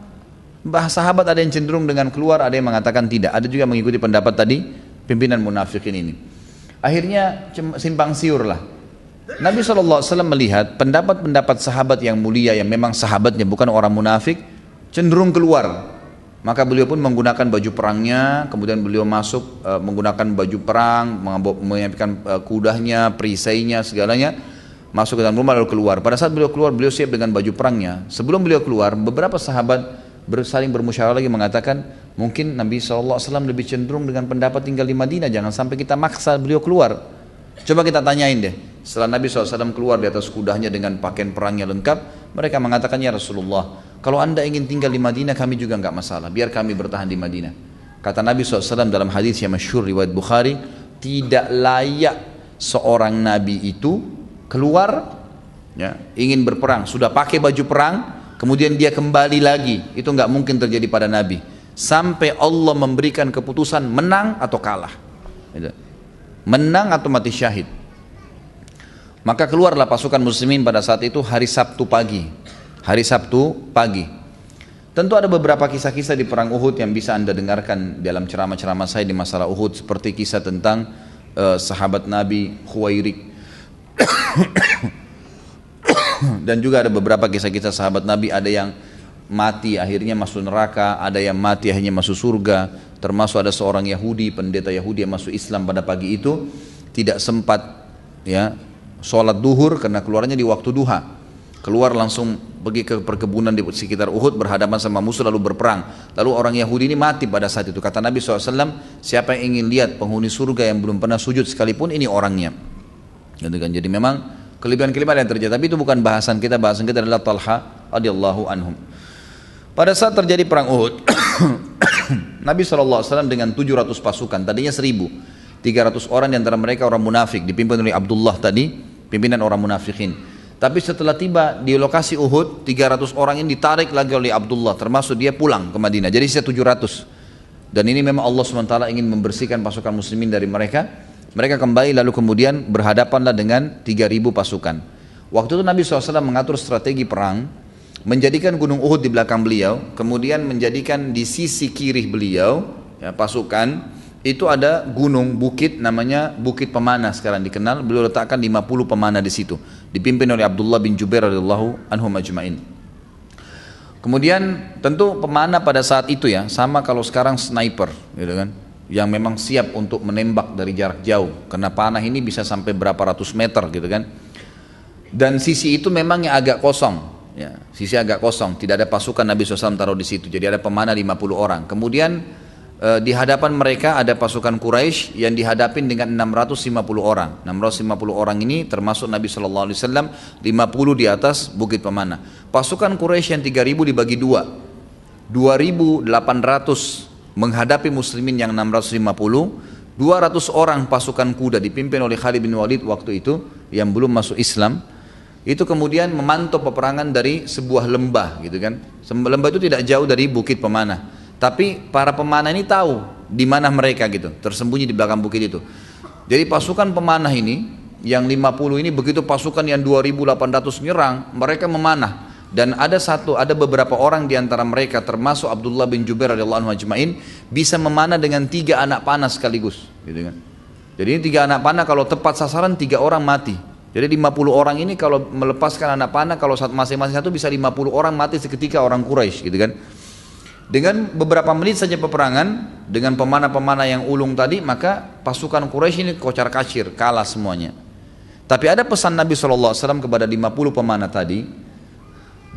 Speaker 2: sahabat ada yang cenderung dengan keluar, ada yang mengatakan tidak, ada juga mengikuti pendapat tadi pimpinan munafikin ini. Akhirnya simpang siur lah. Nabi SAW melihat pendapat-pendapat sahabat yang mulia, yang memang sahabatnya bukan orang munafik, cenderung keluar. Maka beliau pun menggunakan baju perangnya, kemudian beliau masuk menggunakan baju perang, menyiapkan kudanya, perisainya, segalanya, masuk ke dalam rumah lalu keluar. Pada saat beliau keluar, beliau siap dengan baju perangnya. Sebelum beliau keluar, beberapa sahabat saling bermusyawarah lagi mengatakan, mungkin Nabi SAW lebih cenderung dengan pendapat tinggal di Madinah, jangan sampai kita maksa beliau keluar. Coba kita tanyain deh, setelah Nabi SAW keluar di atas kudanya dengan pakaian perangnya lengkap, mereka mengatakan, ya Rasulullah, kalau anda ingin tinggal di Madinah, kami juga enggak masalah, biar kami bertahan di Madinah. Kata Nabi SAW dalam hadis yang masyhur riwayat Bukhari, tidak layak seorang Nabi itu keluar, ya, ingin berperang, sudah pakai baju perang, kemudian dia kembali lagi, itu enggak mungkin terjadi pada Nabi, sampai Allah memberikan keputusan menang atau kalah, menang atau mati syahid. Maka keluarlah pasukan muslimin pada saat itu hari Sabtu pagi. Hari Sabtu pagi. Tentu ada beberapa kisah-kisah di perang Uhud yang bisa anda dengarkan dalam ceramah-ceramah saya di masalah Uhud, seperti kisah tentang sahabat Nabi Khuwairik. Dan juga ada beberapa kisah-kisah sahabat Nabi, ada yang mati akhirnya masuk neraka, ada yang mati akhirnya masuk surga. Termasuk ada seorang Yahudi, pendeta Yahudi yang masuk Islam pada pagi itu, tidak sempat ya sholat duhur karena keluarnya di waktu duha. Keluar langsung pergi ke perkebunan di sekitar Uhud, berhadapan sama musuh lalu berperang. Lalu orang Yahudi ini mati pada saat itu. Kata Nabi SAW, siapa yang ingin lihat penghuni surga yang belum pernah sujud sekalipun, ini orangnya. Gitu kan? Jadi memang kelebihan-kelebihan yang terjadi, tapi itu bukan bahasan kita adalah Talha radhiyallahu anhum. Pada saat terjadi perang Uhud, Nabi SAW dengan 700 pasukan, tadinya 1.000, 300 orang di antara mereka orang munafik, dipimpin oleh Abdullah tadi, pimpinan orang munafikin. Tapi setelah tiba di lokasi Uhud, 300 orang ini ditarik lagi oleh Abdullah, termasuk dia pulang ke Madinah, jadi sisa 700. Dan ini memang Allah SWT ingin membersihkan pasukan muslimin dari mereka. Mereka kembali lalu kemudian berhadapanlah dengan 3.000 pasukan. Waktu itu Nabi SAW mengatur strategi perang, menjadikan gunung Uhud di belakang beliau, kemudian menjadikan di sisi kiri beliau ya, pasukan itu ada gunung bukit namanya Bukit Pemanah, sekarang dikenal. Beliau letakkan 50 pemanah di situ, dipimpin oleh Abdullah bin Jubair radhiyallahu anhum ajma'in. Kemudian tentu pemanah pada saat itu ya, sama kalau sekarang sniper gitu kan, yang memang siap untuk menembak dari jarak jauh, karena panah ini bisa sampai berapa ratus meter gitu kan. Dan sisi itu memang yang agak kosong, ya, sisi agak kosong, tidak ada pasukan Nabi SAW taruh di situ, jadi ada pemanah 50 orang. Kemudian di hadapan mereka ada pasukan Quraisy yang dihadapin dengan 650 orang. 650 orang ini termasuk Nabi SAW, 50 di atas bukit pemanah. Pasukan Quraisy yang 3000 dibagi dua, 2800 menghadapi muslimin yang 650, 200 orang pasukan kuda dipimpin oleh Khalid bin Walid waktu itu yang belum masuk Islam. Itu kemudian memantau peperangan dari sebuah lembah gitu kan. Lembah itu tidak jauh dari bukit pemanah. Tapi para pemanah ini tahu di mana mereka gitu, tersembunyi di belakang bukit itu. Jadi pasukan pemanah ini yang 50 ini begitu pasukan yang 2800 nyerang, mereka memanah. Dan ada beberapa orang di antara mereka termasuk Abdullah bin Jubair radhiyallahu anhu ajma'in bisa memanah dengan 3 anak panah sekaligus gitu kan. Jadi ini 3 anak panah kalau tepat sasaran 3 orang mati. Jadi 50 orang ini kalau melepaskan anak panah, kalau masing-masing satu bisa 50 orang mati seketika orang Quraisy gitu kan. Dengan beberapa menit saja peperangan dengan pemanah-pemanah yang ulung tadi, maka pasukan Quraisy ini kocar kacir, kalah semuanya. Tapi ada pesan Nabi SAW kepada 50 pemanah tadi,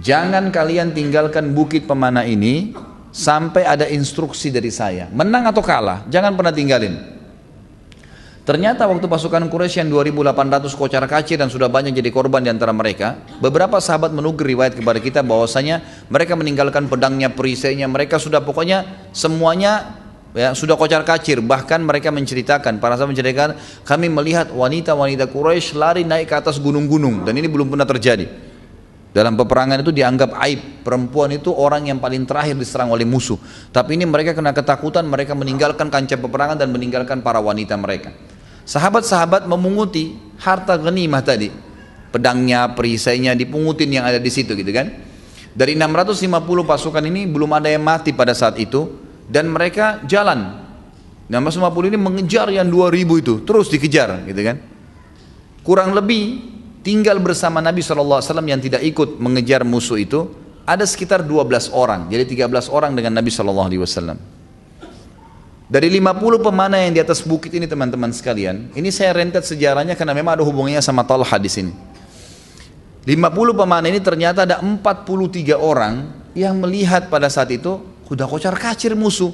Speaker 2: jangan kalian tinggalkan bukit pemanah ini sampai ada instruksi dari saya, menang atau kalah, jangan pernah tinggalin. Ternyata waktu pasukan Quraisy yang 2800 kocar kacir dan sudah banyak jadi korban di antara mereka, beberapa sahabat menukir riwayat kepada kita bahwasanya mereka meninggalkan pedangnya, perisainya, mereka sudah pokoknya semuanya ya, sudah kocar kacir. Bahkan mereka menceritakan, para sahabat menceritakan, kami melihat wanita-wanita Quraisy lari naik ke atas gunung-gunung, dan ini belum pernah terjadi. Dalam peperangan itu dianggap aib, perempuan itu orang yang paling terakhir diserang oleh musuh. Tapi ini mereka kena ketakutan, mereka meninggalkan kancah peperangan dan meninggalkan para wanita mereka. Sahabat-sahabat memunguti harta ghanimah tadi, pedangnya, perisainya dipungutin yang ada di situ gitu kan. Dari 650 pasukan ini belum ada yang mati pada saat itu, dan mereka jalan. 650 ini mengejar yang 2000 itu, terus dikejar gitu kan. Kurang lebih tinggal bersama Nabi SAW yang tidak ikut mengejar musuh itu ada sekitar 12 orang, jadi 13 orang dengan Nabi SAW. Dari 50 pemanah yang di atas bukit ini teman-teman sekalian, ini saya rentet sejarahnya karena memang ada hubungannya sama Talha di sini. 50 pemanah ini ternyata ada 43 orang yang melihat pada saat itu sudah kocar kacir musuh,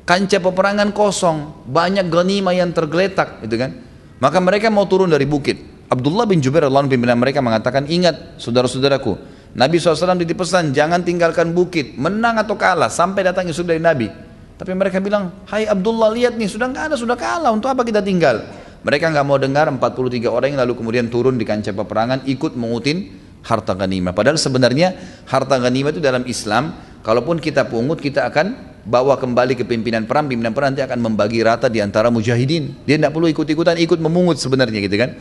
Speaker 2: kancah peperangan kosong, banyak ghanimah yang tergeletak gitu kan. Maka mereka mau turun dari bukit. Abdullah bin Jubair radhiyallahu anhu pimpinan mereka mengatakan, ingat saudara-saudaraku, Nabi SAW dipesan jangan tinggalkan bukit, menang atau kalah sampai datang isu dari Nabi. Tapi mereka bilang, hai Abdullah, lihat nih, sudah nggak ada, sudah kalah, untuk apa kita tinggal? Mereka nggak mau dengar. 43 orang yang lalu kemudian turun di kancah peperangan ikut mengutin harta ghanimah. Padahal sebenarnya harta ghanimah itu dalam Islam, kalaupun kita pungut, kita akan bawa kembali ke pimpinan perang nanti akan membagi rata di antara mujahidin. Dia tidak perlu ikut-ikutan, ikut memungut sebenarnya gitu kan.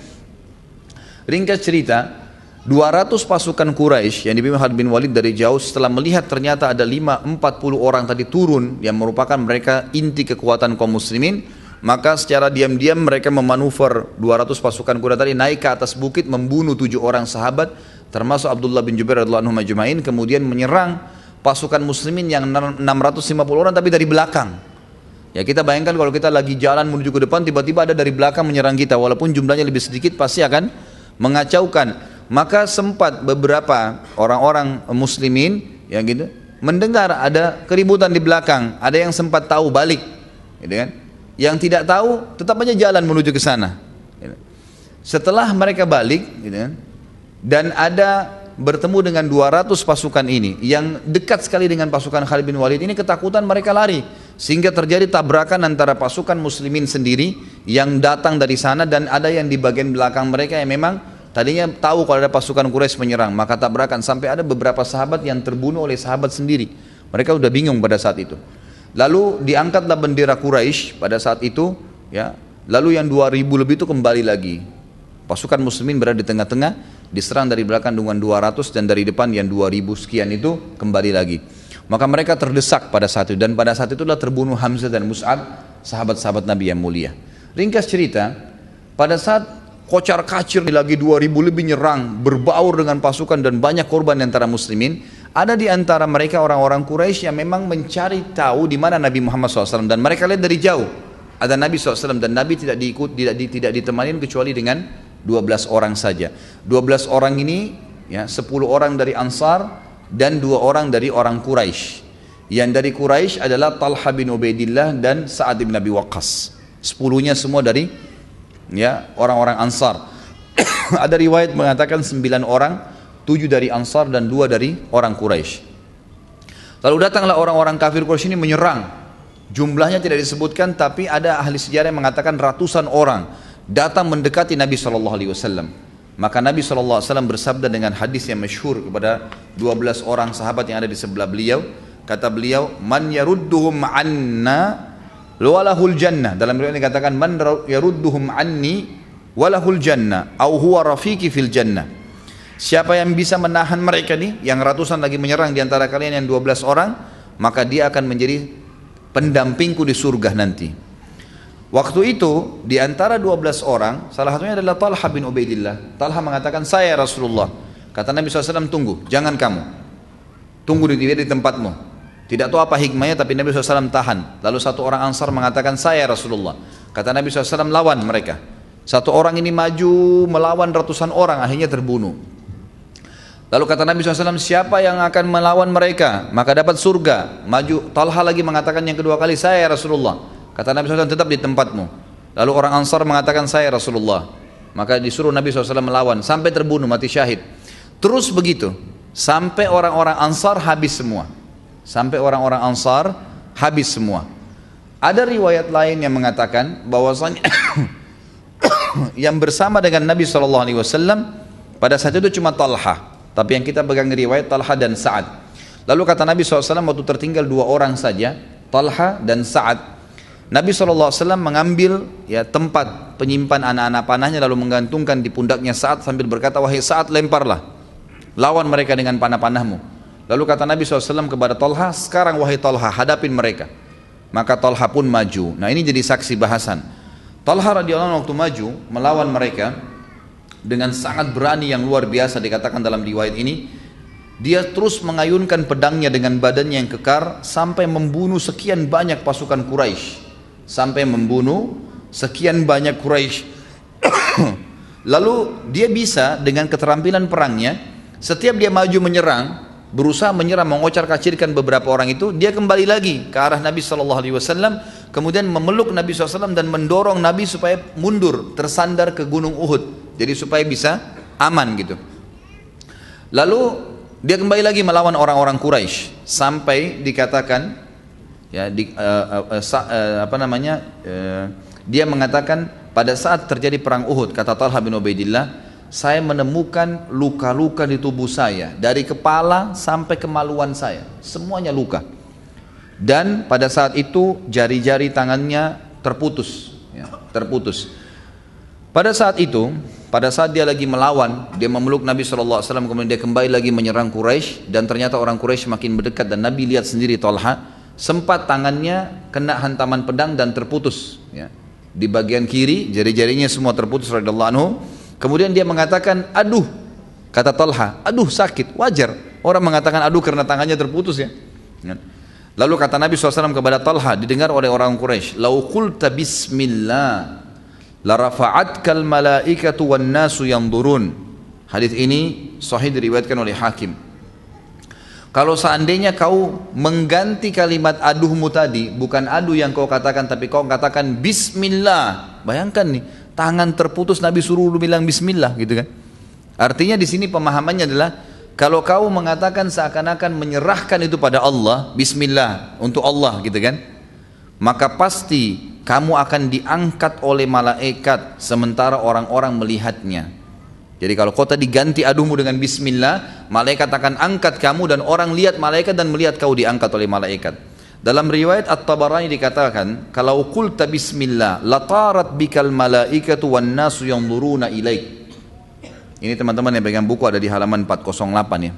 Speaker 2: Ringkas cerita, 200 pasukan Quraisy yang dipimpin Khalid bin Walid dari jauh setelah melihat ternyata ada 40 orang tadi turun yang merupakan mereka inti kekuatan kaum muslimin, maka secara diam-diam mereka memanuver 200 pasukan kuda tadi naik ke atas bukit, membunuh 7 orang sahabat termasuk Abdullah bin Jubair radhiyallahu anhu majma'in, kemudian menyerang pasukan muslimin yang 650 orang tapi dari belakang. Ya, kita bayangkan kalau kita lagi jalan menuju ke depan, tiba-tiba ada dari belakang menyerang kita, walaupun jumlahnya lebih sedikit pasti akan mengacaukan. Maka sempat beberapa orang-orang muslimin yang gitu mendengar ada keributan di belakang, ada yang sempat tahu balik, gitu kan? Yang tidak tahu tetap aja jalan menuju ke sana. Gitu. Setelah mereka balik, gitu kan? Dan ada bertemu dengan 200 pasukan ini yang dekat sekali dengan pasukan Khalid bin Walid ini, ketakutan mereka lari sehingga terjadi tabrakan antara pasukan muslimin sendiri yang datang dari sana dan ada yang di bagian belakang mereka yang memang tadinya tahu kalau ada pasukan Quraisy menyerang, maka tabrakan sampai ada beberapa sahabat yang terbunuh oleh sahabat sendiri. Mereka sudah bingung pada saat itu. Lalu diangkatlah bendera Quraisy pada saat itu, ya. Lalu yang 2000 lebih itu kembali lagi. Pasukan muslimin berada di tengah-tengah, diserang dari belakang dengan 200 dan dari depan yang 2000 sekian itu kembali lagi. Maka mereka terdesak pada saat itu, dan pada saat itulah terbunuh Hamzah dan Mus'ab, sahabat-sahabat Nabi yang mulia. Ringkas cerita, pada saat kocar kacir lagi 2000 lebih nyerang, berbaur dengan pasukan dan banyak korban antara muslimin, Ada di antara mereka orang-orang Quraisy yang memang mencari tahu di mana Nabi Muhammad SAW, dan mereka lihat dari jauh ada Nabi SAW, dan Nabi tidak tidak ditemani kecuali dengan 12 orang saja. 12 orang ini ya, 10 orang dari Ansar dan 2 orang dari orang Quraisy. Yang dari Quraisy adalah Talha bin Ubaidillah dan Sa'ad bin Abi Waqqas. 10-nya semua dari ya orang-orang Ansar. Ada riwayat mengatakan 9 orang, 7 dari Ansar dan 2 dari orang Quraisy. Lalu datanglah orang-orang kafir Quraisy ini menyerang. Jumlahnya tidak disebutkan, tapi ada ahli sejarah yang mengatakan ratusan orang datang mendekati Nabi SAW. Maka Nabi SAW bersabda dengan hadis yang masyhur kepada 12 orang sahabat yang ada di sebelah beliau. Kata beliau, man yarudduhum anna walahul jannah. Dalam riwayat dikatakan, man yarudduhum anni walahul jannah au huwa rafiqi fil jannah. Siapa yang bisa menahan mereka nih, yang ratusan lagi menyerang di antara kalian yang 12 orang, maka dia akan menjadi pendampingku di surga nanti. Waktu itu di antara 12 orang, salah satunya adalah Talha bin Ubaidillah. Talha mengatakan, saya Rasulullah. Kata Nabi SAW, tunggu, jangan kamu. Tunggu di tempatmu. Tidak tahu apa hikmahnya, tapi Nabi SAW tahan. Lalu satu orang Ansar mengatakan, saya Rasulullah. Kata Nabi SAW, lawan mereka. Satu orang ini maju melawan ratusan orang, akhirnya terbunuh. Lalu kata Nabi SAW, siapa yang akan melawan mereka maka dapat surga. Maju Talha lagi mengatakan yang kedua kali, saya Rasulullah. Kata Nabi SAW, tetap di tempatmu. Lalu orang Ansar mengatakan, saya Rasulullah. Maka disuruh Nabi SAW melawan sampai terbunuh, mati syahid. Terus begitu sampai orang-orang Ansar habis semua. Sampai orang-orang Ansar habis semua. Ada riwayat lain yang mengatakan bahwasanya yang bersama dengan Nabi SAW pada saat itu cuma Talha. Tapi yang kita pegang riwayat Talha dan Sa'ad. Lalu kata Nabi SAW, waktu tertinggal 2 orang saja, Talha dan Sa'ad, Nabi SAW mengambil ya tempat penyimpan anak-anak panahnya, lalu menggantungkan di pundaknya Sa'ad sambil berkata, wahai Sa'ad, lemparlah, lawan mereka dengan panah-panahmu. Lalu kata Nabi SAW kepada Talha, sekarang wahai Talha, hadapin mereka. Maka Talha pun maju. Nah ini jadi saksi bahasan. Talha radhiyallahu anhu waktu maju melawan mereka dengan sangat berani yang luar biasa, dikatakan dalam riwayat ini, dia terus mengayunkan pedangnya dengan badannya yang kekar sampai membunuh sekian banyak pasukan Quraisy, sampai membunuh sekian banyak Quraisy. Lalu dia bisa dengan keterampilan perangnya, setiap dia maju menyerang, berusaha menyerang, mengocar-kacirkan beberapa orang itu, dia kembali lagi ke arah Nabi SAW, kemudian memeluk Nabi SAW dan mendorong Nabi supaya mundur, tersandar ke gunung Uhud, jadi supaya bisa aman gitu. Lalu dia kembali lagi melawan orang-orang Quraisy sampai dikatakan ya dia mengatakan pada saat terjadi perang Uhud, kata Talha bin Ubaidillah, saya menemukan luka-luka di tubuh saya dari kepala sampai kemaluan saya, semuanya luka. Dan pada saat itu jari-jari tangannya terputus ya, terputus. Pada saat itu, pada saat dia lagi melawan, dia memeluk Nabi SAW, kemudian dia kembali lagi menyerang Quraisy, dan ternyata orang Quraisy makin mendekat, dan Nabi lihat sendiri Talha, sempat tangannya kena hantaman pedang dan terputus ya. Di bagian kiri jari-jarinya semua terputus radhiyallahu anhu. Kemudian dia mengatakan, aduh, kata Talha, aduh sakit, wajar orang mengatakan aduh karena tangannya terputus ya. Lalu kata Nabi SAW kepada Talha, didengar oleh orang Quraisy, lau qulta bismillah la rafa'atkal malaikatu wan nasu yanzurun. Hadis ini sahih diriwayatkan oleh Hakim. Kalau seandainya kau mengganti kalimat aduhmu tadi, bukan aduh yang kau katakan, tapi kau katakan bismillah. Bayangkan nih, tangan terputus Nabi suruh lu bilang bismillah gitu kan. Artinya di sini pemahamannya adalah kalau kau mengatakan seakan-akan menyerahkan itu pada Allah, bismillah untuk Allah gitu kan, maka pasti kamu akan diangkat oleh malaikat sementara orang-orang melihatnya. Jadi kalau kau tadi ganti aduhmu dengan bismillah, malaikat akan angkat kamu dan orang lihat malaikat dan melihat kau diangkat oleh malaikat. Dalam riwayat At-Tabarani dikatakan, kalau qulta bismillah latarat bikal malaikatu wan nasu yanzuruna ilaik. Ini teman-teman yang pegang buku ada di halaman 408 ya.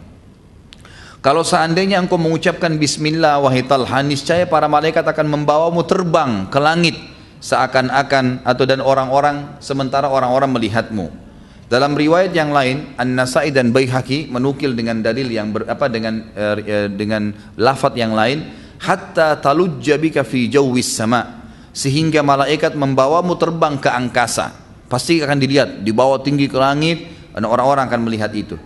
Speaker 2: Kalau seandainya engkau mengucapkan bismillah wahai Talha, niscaya para malaikat akan membawamu terbang ke langit seakan-akan, atau dan orang-orang sementara orang-orang melihatmu. Dalam riwayat yang lain, An-Nasai dan Baihaqi menukil dengan dalil yang dengan lafaz yang lain, hatta talujja bika fi jawwis sama, sehingga malaikat membawamu terbang ke angkasa. Pasti akan dilihat, dibawa tinggi ke langit, dan orang-orang akan melihat itu.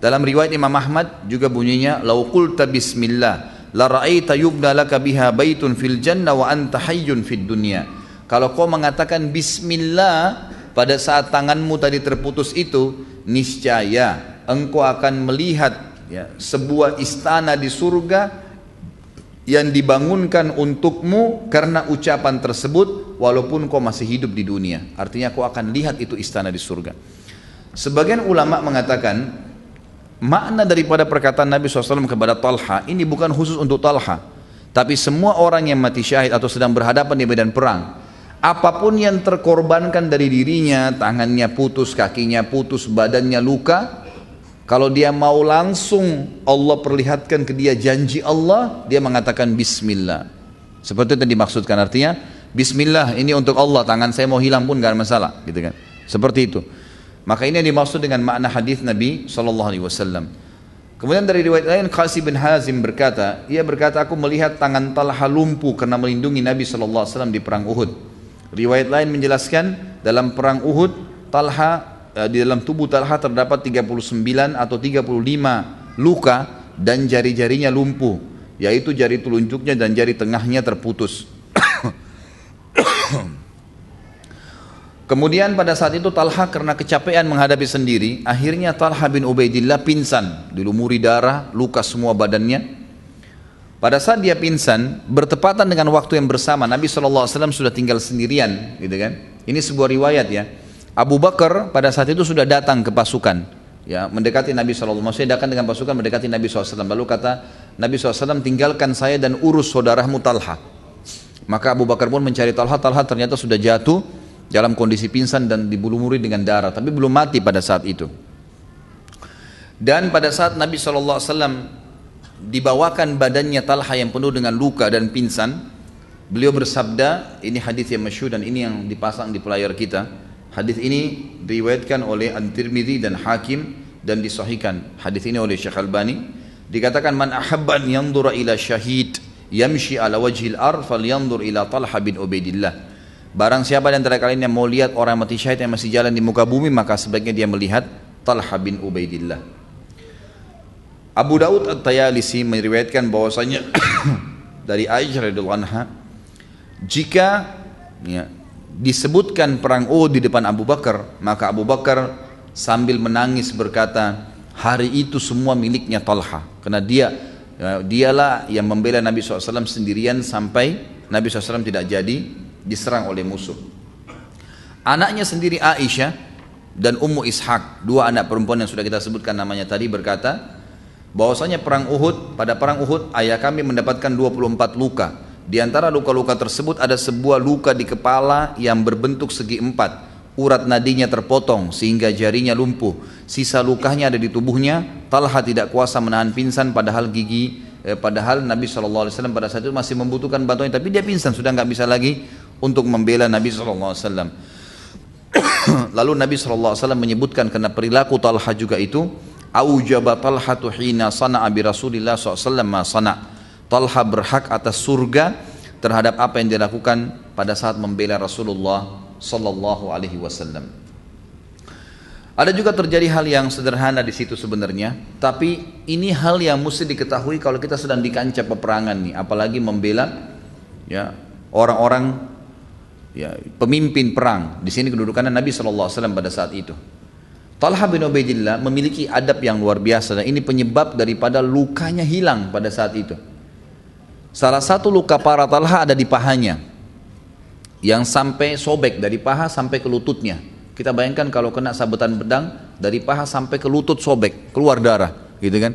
Speaker 2: Dalam riwayat Imam Ahmad juga bunyinya, lau qulta bismillah la ra'aita yubna laka biha baitun fil jannah wa anta hayyun fid dunya. Kalau kau mengatakan bismillah pada saat tanganmu tadi terputus itu, niscaya engkau akan melihat sebuah istana di surga yang dibangunkan untukmu karena ucapan tersebut walaupun kau masih hidup di dunia. Artinya kau akan lihat itu istana di surga. Sebagian ulama mengatakan makna daripada perkataan Nabi SAW kepada Talha ini bukan khusus untuk Talha, tapi semua orang yang mati syahid atau sedang berhadapan di medan perang. Apapun yang terkorbankan dari dirinya, tangannya putus, kakinya putus, badannya luka, kalau dia mau langsung Allah perlihatkan ke dia janji Allah, dia mengatakan bismillah. Seperti itu yang dimaksudkan, artinya bismillah ini untuk Allah, tangan saya mau hilang pun gak ada masalah, gitu kan. Seperti itu. Maka ini yang dimaksud dengan makna hadis Nabi SAW. Kemudian dari riwayat lain, Qasim bin Hazim berkata, ia berkata, aku melihat tangan Talha lumpuh karena melindungi Nabi SAW di perang Uhud. Riwayat lain menjelaskan dalam perang Uhud, di dalam tubuh Talha terdapat 39 atau 35 luka dan jari-jarinya lumpuh, yaitu jari telunjuknya dan jari tengahnya terputus. Kemudian pada saat itu Talha karena kecapean menghadapi sendiri, akhirnya Talha bin Ubaidillah pingsan, dilumuri darah, luka semua badannya. Pada saat dia pingsan, bertepatan dengan waktu yang bersama, Nabi SAW sudah tinggal sendirian, gitu kan? Ini sebuah riwayat ya. Abu Bakar pada saat itu sudah datang ke pasukan, ya, mendekati Nabi SAW. Maksudnya datang dengan pasukan mendekati Nabi SAW. Lalu kata Nabi SAW, tinggalkan saya dan urus saudaramu Talha. Maka Abu Bakar pun mencari Talha. Talha ternyata sudah jatuh dalam kondisi pingsan dan dilumuri dengan darah, tapi belum mati pada saat itu. Dan pada saat Nabi SAW dibawakan badannya Talha yang penuh dengan luka dan pingsan, beliau bersabda, ini hadis yang masyhur dan ini yang dipasang di pelayar kita. Hadis ini diriwayatkan oleh At-Tirmidzi dan Hakim dan disahihkan hadis ini oleh Syekh Albani. Dikatakan, man ahabba an yanzura ila syahid yamshi ala wajhil ard falyanzur ila Talha bin Ubaidillah. Barang siapa di antara kalian yang mau lihat orang mati syahid yang masih jalan di muka bumi, maka sebaiknya dia melihat Talha bin Ubaidillah. Abu Daud At-Tayalisi meriwayatkan bahwasanya dari Aisyah radhiyallahu anha, jika disebutkan perang Uhud di depan Abu Bakar, maka Abu Bakar sambil menangis berkata, hari itu semua miliknya Talha, karena dialah yang membela Nabi SAW sendirian sampai Nabi SAW tidak jadi diserang oleh musuh. Anaknya sendiri Aisyah dan Ummu Ishaq, dua anak perempuan yang sudah kita sebutkan namanya tadi, berkata bahwasanya pada perang Uhud ayah kami mendapatkan 24 luka. Di antara luka-luka tersebut ada sebuah luka di kepala yang berbentuk segi empat. Urat nadinya terpotong sehingga jarinya lumpuh. Sisa lukanya ada di tubuhnya. Talha tidak kuasa menahan pingsan padahal Nabi SAW pada saat itu masih membutuhkan bantuan, tapi dia pingsan, sudah nggak bisa lagi untuk membela Nabi SAW. Lalu Nabi SAW menyebutkan karena perilaku Talha juga itu, aujaba Talhatu hina sana'a bi Rasulillah SAW ma sana'. Talha berhak atas surga terhadap apa yang dilakukan pada saat membela Rasulullah sallallahu alaihi wasallam. Ada juga terjadi hal yang sederhana di situ sebenarnya, tapi ini hal yang mesti diketahui kalau kita sedang di kancah peperangan nih, apalagi membela ya orang-orang ya pemimpin perang. Di sini kedudukannya Nabi sallallahu alaihi wasallam pada saat itu. Talha bin Ubaidillah memiliki adab yang luar biasa dan ini penyebab daripada lukanya hilang pada saat itu. Salah satu luka parah Talha ada di pahanya yang sampai sobek dari paha sampai ke lututnya. Kita bayangkan kalau kena sabetan pedang dari paha sampai ke lutut sobek, keluar darah, gitu kan.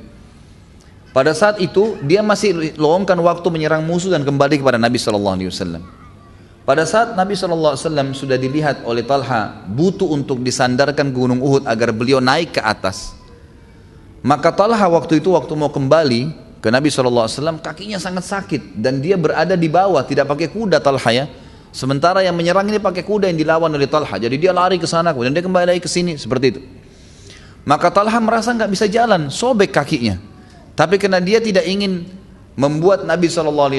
Speaker 2: Pada saat itu dia masih luangkan waktu menyerang musuh dan kembali kepada Nabi SAW. Pada saat Nabi SAW sudah dilihat oleh Talha butuh untuk disandarkan ke Gunung Uhud agar beliau naik ke atas, maka Talha waktu mau kembali ke Nabi SAW, kakinya sangat sakit dan dia berada di bawah, tidak pakai kuda Talha ya. Sementara yang menyerang ini pakai kuda yang dilawan oleh Talha. Jadi dia lari ke sana, kemudian dia kembali lagi ke sini, seperti itu. Maka Talha merasa nggak bisa jalan, sobek kakinya. Tapi karena dia tidak ingin membuat Nabi SAW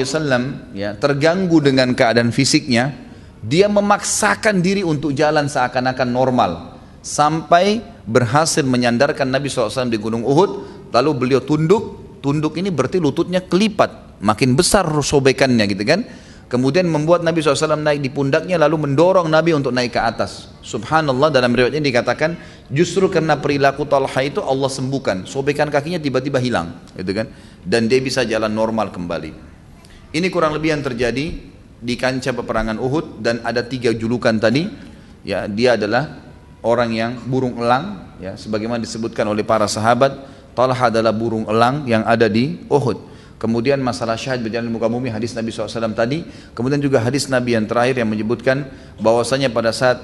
Speaker 2: ya, terganggu dengan keadaan fisiknya, dia memaksakan diri untuk jalan seakan-akan normal. Sampai berhasil menyandarkan Nabi SAW di Gunung Uhud, lalu beliau tunduk ini berarti lututnya kelipat, makin besar sobekannya gitu kan. Kemudian membuat Nabi SAW naik di pundaknya, lalu mendorong Nabi untuk naik ke atas. Subhanallah, dalam riwayat ini dikatakan justru karena perilaku Talha itu Allah sembuhkan, sobekan kakinya tiba-tiba hilang gitu kan, dan dia bisa jalan normal kembali. Ini kurang lebih yang terjadi di kancah peperangan Uhud. Dan ada 3 julukan tadi ya, dia adalah orang yang burung elang ya, sebagaimana disebutkan oleh para sahabat. Talha adalah burung elang yang ada di Uhud. Kemudian masalah syahid berjalan di muka bumi, hadis Nabi SAW tadi. Kemudian juga hadis Nabi yang terakhir yang menyebutkan bahwasanya pada saat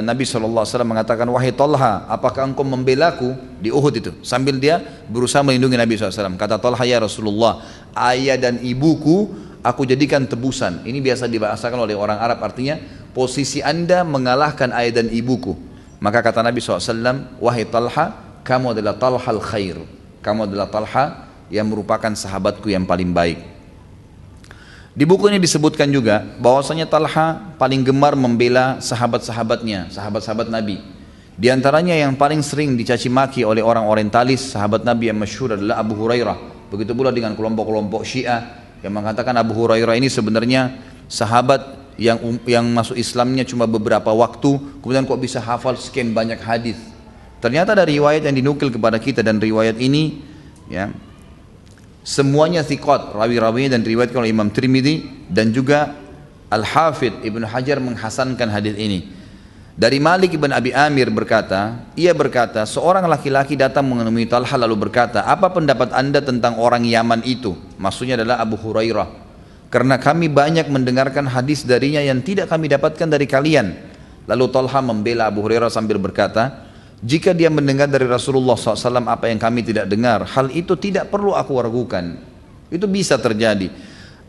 Speaker 2: Nabi SAW mengatakan, wahai Talha, apakah engkau membelaku di Uhud itu? Sambil dia berusaha melindungi Nabi SAW. Kata Talha, ya Rasulullah, ayah dan ibuku aku jadikan tebusan. Ini biasa dibahasakan oleh orang Arab, artinya posisi anda mengalahkan ayah dan ibuku. Maka kata Nabi SAW, wahai Talha, kamu adalah Talhal khair. Kamu adalah Talha yang merupakan sahabatku yang paling baik. Di buku ini disebutkan juga bahwasanya Talha paling gemar membela sahabat-sahabatnya, sahabat-sahabat Nabi. Di antaranya yang paling sering dicaci maki oleh orang orientalis, sahabat Nabi yang masyhur adalah Abu Hurairah. Begitu pula dengan kelompok-kelompok Syiah yang mengatakan Abu Hurairah ini sebenarnya sahabat yang masuk Islamnya cuma beberapa waktu, kemudian kok bisa hafal sekian banyak hadis. Ternyata dari riwayat yang dinukil kepada kita, dan riwayat ini ya, semuanya thiqat, rawi-rawinya, dan diriwayatkan oleh Imam Tirmidzi, dan juga Al-Hafidh Ibnu Hajar menghasankan hadis ini. Dari Malik ibn Abi Amir ia berkata, seorang laki-laki datang menemui Talha lalu berkata, apa pendapat anda tentang orang Yaman itu? Maksudnya adalah Abu Hurairah. Karena kami banyak mendengarkan hadis darinya yang tidak kami dapatkan dari kalian. Lalu Talha membela Abu Hurairah sambil berkata, jika dia mendengar dari Rasulullah SAW apa yang kami tidak dengar, hal itu tidak perlu aku ragukan. Itu bisa terjadi.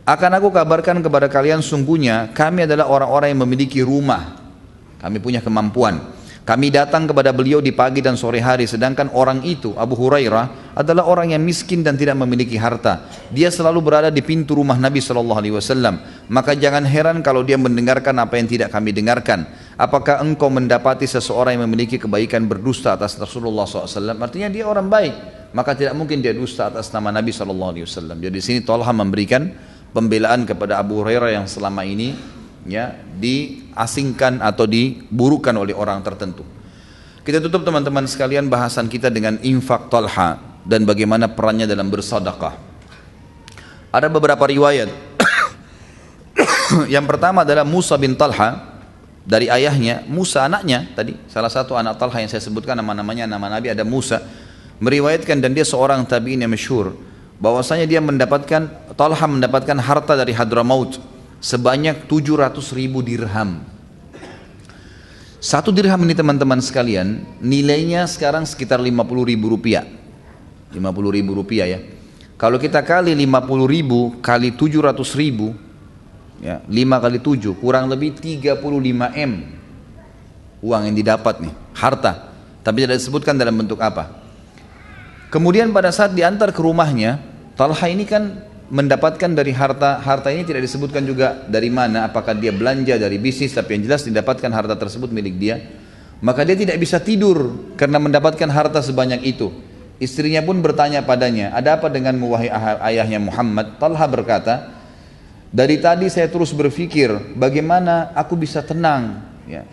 Speaker 2: Akan aku kabarkan kepada kalian, sungguhnya kami adalah orang-orang yang memiliki rumah. Kami punya kemampuan. Kami datang kepada beliau di pagi dan sore hari, sedangkan orang itu, Abu Hurairah, adalah orang yang miskin dan tidak memiliki harta. Dia selalu berada di pintu rumah Nabi SAW. Maka jangan heran kalau dia mendengarkan apa yang tidak kami dengarkan. Apakah engkau mendapati seseorang yang memiliki kebaikan berdusta atas Rasulullah SAW? Artinya dia orang baik, maka tidak mungkin dia dusta atas nama Nabi SAW. Jadi di sini Talha memberikan pembelaan kepada Abu Hurairah yang selama ini ya diasingkan atau diburukan oleh orang tertentu. Kita tutup teman-teman sekalian bahasan kita dengan infak Talha dan bagaimana perannya dalam bersedekah. Ada beberapa riwayat. Yang pertama adalah Musa bin Talha, dari ayahnya Musa, anaknya tadi, salah satu anak Talha yang saya sebutkan nama-namanya, nama Nabi ada Musa, meriwayatkan, dan dia seorang tabi'in yang masyhur, bahwasanya dia Talha mendapatkan harta dari Hadramaut sebanyak 700.000 dirham. 1 dirham ini teman-teman sekalian nilainya sekarang sekitar 50.000 rupiah. 50.000 rupiah ya. Kalau kita kali 50.000 kali 700.000 ya, 5 kali 7 kurang lebih 35 M uang yang didapat nih, harta. Tapi tidak disebutkan dalam bentuk apa. Kemudian pada saat diantar ke rumahnya, Talha ini kan mendapatkan dari harta ini tidak disebutkan juga dari mana, apakah dia belanja dari bisnis, tapi yang jelas didapatkan harta tersebut milik dia. Maka dia tidak bisa tidur karena mendapatkan harta sebanyak itu. Istrinya pun bertanya padanya, ada apa denganmu wahai ayahnya Muhammad? Talha berkata, dari tadi saya terus berpikir bagaimana aku bisa tenang ya,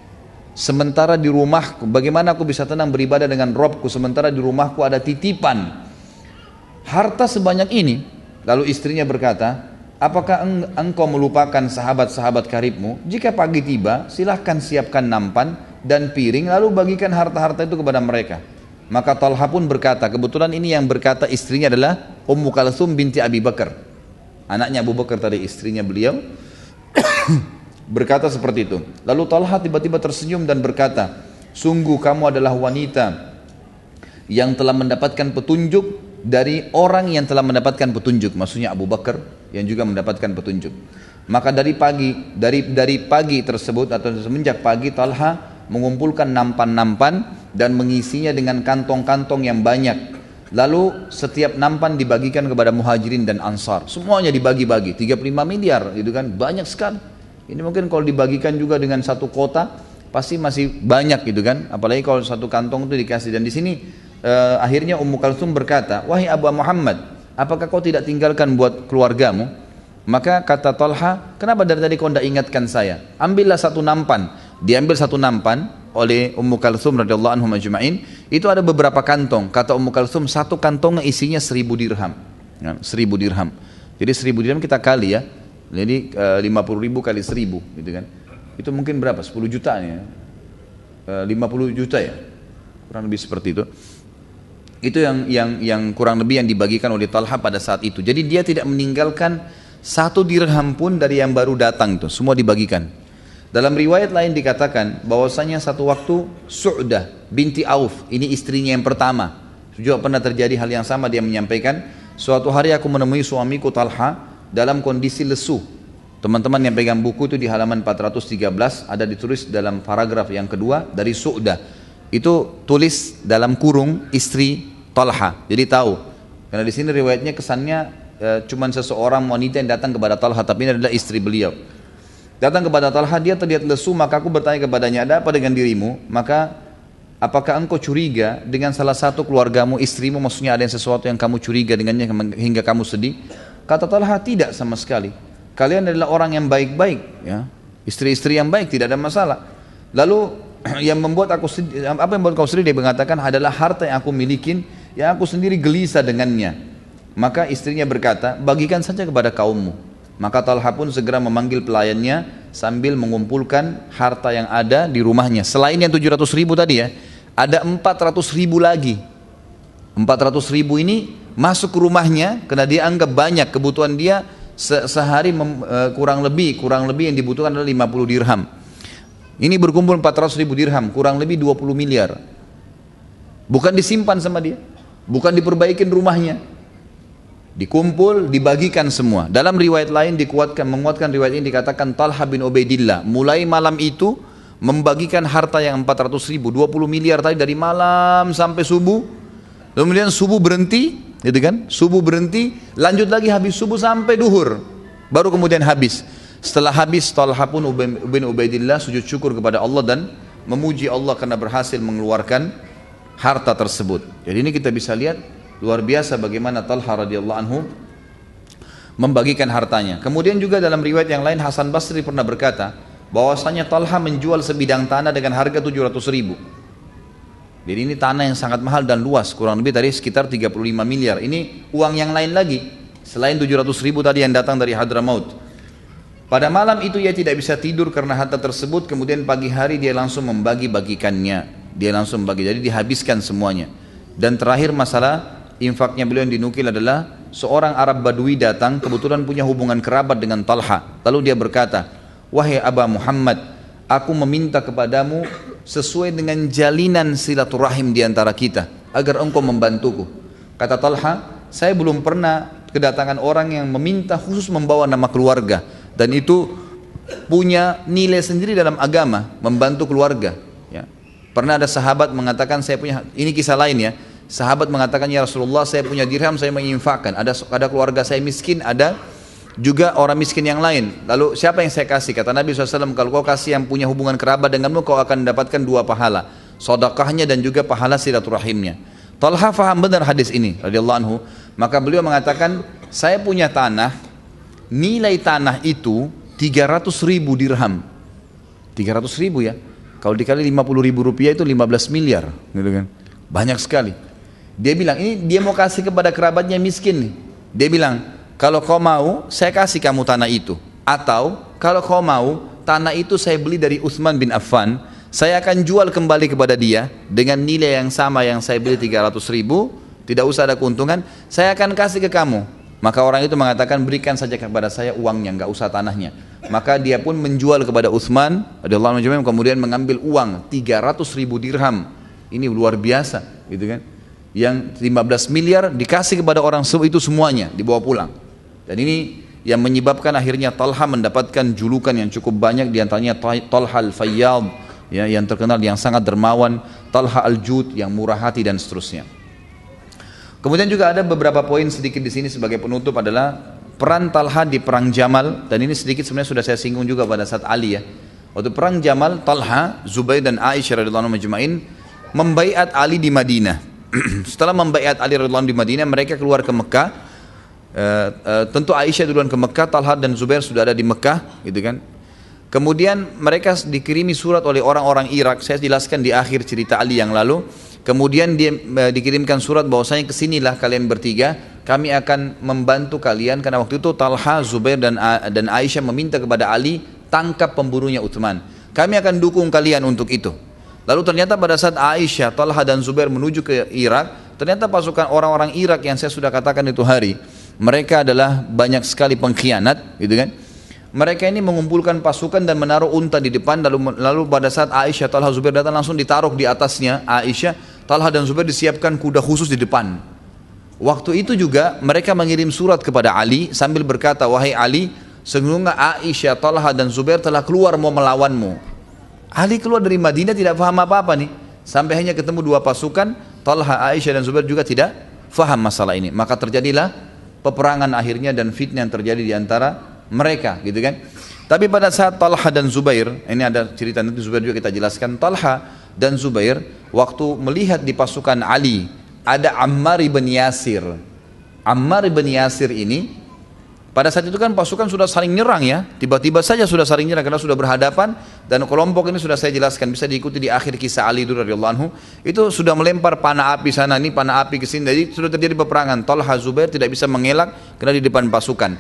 Speaker 2: sementara di rumahku, bagaimana aku bisa tenang beribadah dengan Robku sementara di rumahku ada titipan harta sebanyak ini. Lalu istrinya berkata, apakah engkau melupakan sahabat-sahabat karibmu? Jika pagi tiba, silahkan siapkan nampan dan piring, lalu bagikan harta-harta itu kepada mereka. Maka Talha pun berkata, kebetulan ini yang berkata istrinya adalah Ummu Kalsum binti Abi Bakar, anaknya Abu Bakar tadi, istrinya beliau, berkata seperti itu. Lalu Talha tiba-tiba tersenyum dan berkata, sungguh kamu adalah wanita yang telah mendapatkan petunjuk dari orang yang telah mendapatkan petunjuk, maksudnya Abu Bakar yang juga mendapatkan petunjuk. Maka dari pagi tersebut atau semenjak pagi Talha mengumpulkan nampan-nampan dan mengisinya dengan kantong-kantong yang banyak. Lalu setiap nampan dibagikan kepada muhajirin dan ansar. Semuanya dibagi-bagi, 35 miliar gitu kan, banyak sekali. Ini mungkin kalau dibagikan juga dengan satu kota pasti masih banyak gitu kan. Apalagi kalau satu kantong itu dikasih. Dan di sini akhirnya Ummu Kalsum berkata, "Wahai Abu Muhammad, apakah kau tidak tinggalkan buat keluargamu?" Maka kata Talha, "Kenapa dari tadi kau tidak ingatkan saya? Ambillah satu nampan." Diambil satu nampan oleh Ummu Kalsum radhiyallahu anhum ajma'in. Itu ada beberapa kantong. Kata Ummu Kalsum, satu kantongnya isinya 1000 dirham. Ya, 1000 dirham. Jadi 1000 dirham kita kali ya. Jadi 50.000 kali 1000 gitu kan. Itu mungkin berapa? 10 juta ya. 50 juta ya. Kurang lebih seperti itu. Itu yang kurang lebih yang dibagikan oleh Talha pada saat itu. Jadi dia tidak meninggalkan satu dirham pun dari yang baru datang itu, semua dibagikan. Dalam riwayat lain dikatakan bahwasanya satu waktu Su'dah binti Auf, ini istrinya yang pertama, juga pernah terjadi hal yang sama. Dia menyampaikan, suatu hari aku menemui suamiku Talha dalam kondisi lesu. Teman-teman yang pegang buku itu di halaman 413 ada ditulis dalam paragraf yang kedua dari Su'dah. Itu tulis dalam kurung istri Talha. Jadi tahu. Karena di sini riwayatnya kesannya cuman seseorang wanita yang datang kepada Talha, tapi ini adalah istri beliau. Datang kepada Talha, dia terlihat lesu, maka aku bertanya kepadanya, "Ada apa dengan dirimu?" Maka, "Apakah engkau curiga dengan salah satu keluargamu, istrimu, maksudnya ada yang sesuatu yang kamu curiga dengannya hingga kamu sedih?" Kata Talha, "Tidak sama sekali. Kalian adalah orang yang baik-baik, ya, istri-istri yang baik, tidak ada masalah." Lalu yang membuat aku sedih, apa yang membuat kau sedih? Dia mengatakan adalah harta yang aku milikin, yang aku sendiri gelisah dengannya. Maka istrinya berkata, "Bagikan saja kepada kaummu." Maka Talha pun segera memanggil pelayannya sambil mengumpulkan harta yang ada di rumahnya. Selain yang 700.000 tadi ya, ada 400.000 lagi. 400.000 ini masuk ke rumahnya karena dia anggap banyak kebutuhan dia sehari, kurang lebih yang dibutuhkan adalah 50 dirham. Ini berkumpul 400.000 dirham, kurang lebih 20 miliar. Bukan disimpan sama dia, bukan diperbaikin rumahnya, dikumpul, dibagikan semua. Dalam riwayat lain menguatkan riwayat ini dikatakan Talha bin Ubaidillah mulai malam itu membagikan harta yang 400.000, 20 miliar tadi dari malam sampai subuh. Kemudian subuh berhenti, gitu kan? Subuh berhenti, lanjut lagi habis subuh sampai duhur, baru kemudian habis. Setelah habis, Talha pun bin Ubaidillah sujud syukur kepada Allah dan memuji Allah karena berhasil mengeluarkan harta tersebut. Jadi ini kita bisa lihat luar biasa bagaimana Talha radhiyallahu anhu membagikan hartanya. Kemudian juga dalam riwayat yang lain Hasan Basri pernah berkata bahwasanya Talha menjual sebidang tanah dengan harga 700.000. Jadi ini tanah yang sangat mahal dan luas, kurang lebih tadi sekitar 35 miliar. Ini uang yang lain lagi selain 700.000 tadi yang datang dari Hadramaut. Pada malam itu ia tidak bisa tidur karena harta tersebut. Kemudian pagi hari dia langsung membagi-bagikannya. Dia langsung bagi, jadi dihabiskan semuanya. Dan terakhir masalah infaknya beliau yang dinukil adalah seorang Arab Badui datang, kebetulan punya hubungan kerabat dengan Talha. Lalu dia berkata, "Wahai Aba Muhammad, aku meminta kepadamu sesuai dengan jalinan silaturahim di antara kita, agar engkau membantuku." Kata Talha, "Saya belum pernah kedatangan orang yang meminta khusus membawa nama keluarga, dan itu punya nilai sendiri dalam agama, membantu keluarga." Ya. Pernah ada sahabat mengatakan, saya punya, ini kisah lain ya, sahabat mengatakan, "Ya Rasulullah, saya punya dirham, saya menginfakkan. Ada keluarga saya miskin, ada juga orang miskin yang lain. Lalu siapa yang saya kasih?" Kata Nabi SAW, "Kalau kau kasih yang punya hubungan kerabat denganmu, kau akan mendapatkan 2 pahala, sedekahnya dan juga pahala silaturahimnya." Talha faham benar hadis ini radhiyallahu anhu. Maka beliau mengatakan, "Saya punya tanah, nilai tanah itu 300.000 dirham." 300.000 ya, kalau dikali 50.000 rupiah itu 15 miliar gitu kan, banyak sekali. Dia bilang, ini dia mau kasih kepada kerabatnya miskin nih. Dia bilang, "Kalau kau mau, saya kasih kamu tanah itu. Atau kalau kau mau, tanah itu saya beli dari Utsman bin Affan, saya akan jual kembali kepada dia dengan nilai yang sama yang saya beli 300.000, tidak usah ada keuntungan, saya akan kasih ke kamu." Maka orang itu mengatakan, "Berikan saja kepada saya uangnya, enggak usah tanahnya." Maka dia pun menjual kepada Utsman radhiyallahu anhu, kemudian mengambil uang 300.000 dirham. Ini luar biasa, gitu kan? Yang 15 miliar dikasih kepada orang itu semuanya, dibawa pulang. Dan ini yang menyebabkan akhirnya Talha mendapatkan julukan yang cukup banyak, diantaranya Talha al-Fayyad, ya, yang terkenal yang sangat dermawan, Talha al-Jud yang murah hati dan seterusnya. Kemudian juga ada beberapa poin sedikit di sini sebagai penutup adalah peran Talha di perang Jamal, dan ini sedikit sebenarnya sudah saya singgung juga pada saat Ali ya. Waktu perang Jamal, Talha, Zubair dan Aisyah radhiyallahu anhum majma'in membaiat Ali di Madinah. Setelah membaiat Ali radhiyallahu anhu di Madinah, mereka keluar ke Mekah. Tentu Aisyah duluan ke Mekah, Talha dan Zubair sudah ada di Mekah, gitu kan. Kemudian mereka dikirimi surat oleh orang-orang Irak. Saya jelaskan di akhir cerita Ali yang lalu. Kemudian dia dikirimkan surat bahwasanya kesinilah kalian bertiga, kami akan membantu kalian, karena waktu itu Talha, Zubair dan Aisyah meminta kepada Ali, tangkap pembunuhnya Utsman. Kami akan dukung kalian untuk itu. Lalu ternyata pada saat Aisyah, Talha dan Zubair menuju ke Irak, ternyata pasukan orang-orang Irak yang saya sudah katakan itu hari, mereka adalah banyak sekali pengkhianat, gitu kan. Mereka ini mengumpulkan pasukan dan menaruh unta di depan, lalu pada saat Aisyah, Talha, Zubair datang langsung ditaruh di atasnya Aisyah, Talha dan Zubair disiapkan kuda khusus di depan. Waktu itu juga mereka mengirim surat kepada Ali sambil berkata, wahai Ali, sesungguhnya Aisyah, Talha dan Zubair telah keluar mau melawanmu. Ali keluar dari Madinah tidak paham apa-apa nih, sampai hanya ketemu dua pasukan, Talha, Aisyah dan Zubair juga tidak faham masalah ini. Maka terjadilah peperangan akhirnya dan fitnah yang terjadi di antara mereka, gitu kan. Tapi pada saat Talha dan Zubair, ini ada cerita nanti Zubair juga kita jelaskan. Talha dan Zubair waktu melihat di pasukan Ali ada Ammar ibn Yasir. Ammar ibn Yasir ini pada saat itu kan pasukan sudah saling nyerang ya, tiba-tiba saja sudah saling nyerang karena sudah berhadapan, dan kelompok ini sudah saya jelaskan, bisa diikuti di akhir kisah Ali radhiyallahu anhu, itu sudah melempar panah api sana, ini panah api ke sini, jadi sudah terjadi peperangan. Talha, Zubair tidak bisa mengelak karena di depan pasukan.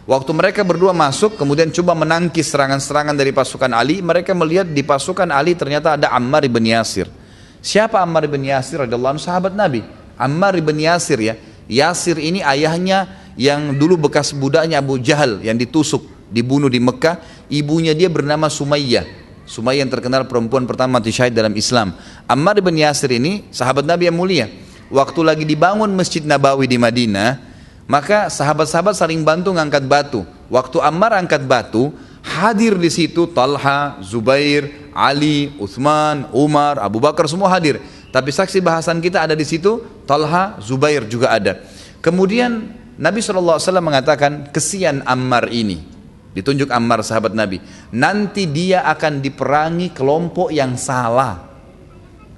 Speaker 2: Waktu mereka berdua masuk, kemudian coba menangkis serangan-serangan dari pasukan Ali, mereka melihat di pasukan Ali ternyata ada Ammar ibn Yasir. Siapa Ammar ibn Yasir radhiyallahu anhu? Sahabat Nabi. Ammar ibn Yasir ya. Yasir ini ayahnya yang dulu bekas budaknya Abu Jahal yang ditusuk, dibunuh di Mekah. Ibunya dia bernama Sumayyah. Sumayyah yang terkenal perempuan pertama mati syahid dalam Islam. Ammar ibn Yasir ini sahabat Nabi yang mulia. Waktu lagi dibangun Masjid Nabawi di Madinah, maka sahabat-sahabat saling bantu ngangkat batu. Waktu Ammar angkat batu, hadir di situ Talha, Zubair, Ali, Utsman, Umar, Abu Bakar, semua hadir. Tapi saksi bahasan kita ada di situ, Talha, Zubair juga ada. Kemudian Nabi SAW mengatakan, kesian Ammar ini. Ditunjuk Ammar sahabat Nabi. Nanti dia akan diperangi kelompok yang salah.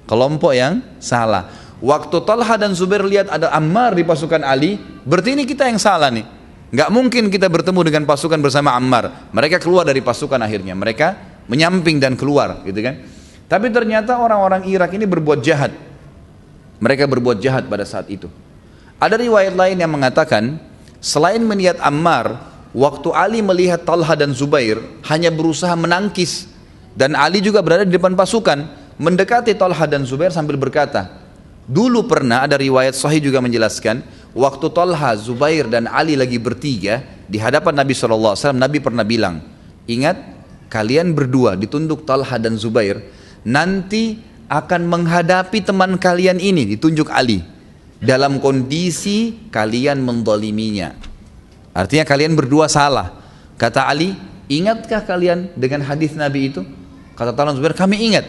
Speaker 2: Kelompok yang salah. Waktu Talha dan Zubair lihat ada Ammar di pasukan Ali, berarti ini kita yang salah nih. Nggak mungkin kita bertemu dengan pasukan bersama Ammar. Mereka keluar dari pasukan akhirnya. Mereka menyamping dan keluar, gitu kan. Tapi ternyata orang-orang Irak ini berbuat jahat. Mereka berbuat jahat pada saat itu. Ada riwayat lain yang mengatakan, selain melihat Ammar, waktu Ali melihat Talha dan Zubair, hanya berusaha menangkis. Dan Ali juga berada di depan pasukan, mendekati Talha dan Zubair sambil berkata, dulu pernah ada riwayat sahih juga menjelaskan, waktu Talha, Zubair dan Ali lagi bertiga di hadapan Nabi SAW, Nabi pernah bilang, ingat kalian berdua ditunduk Talha dan Zubair, nanti akan menghadapi teman kalian ini, ditunjuk Ali, dalam kondisi kalian mendoliminya. Artinya kalian berdua salah. Kata Ali, ingatkah kalian dengan hadis Nabi itu? Kata Talha dan Zubair, kami ingat.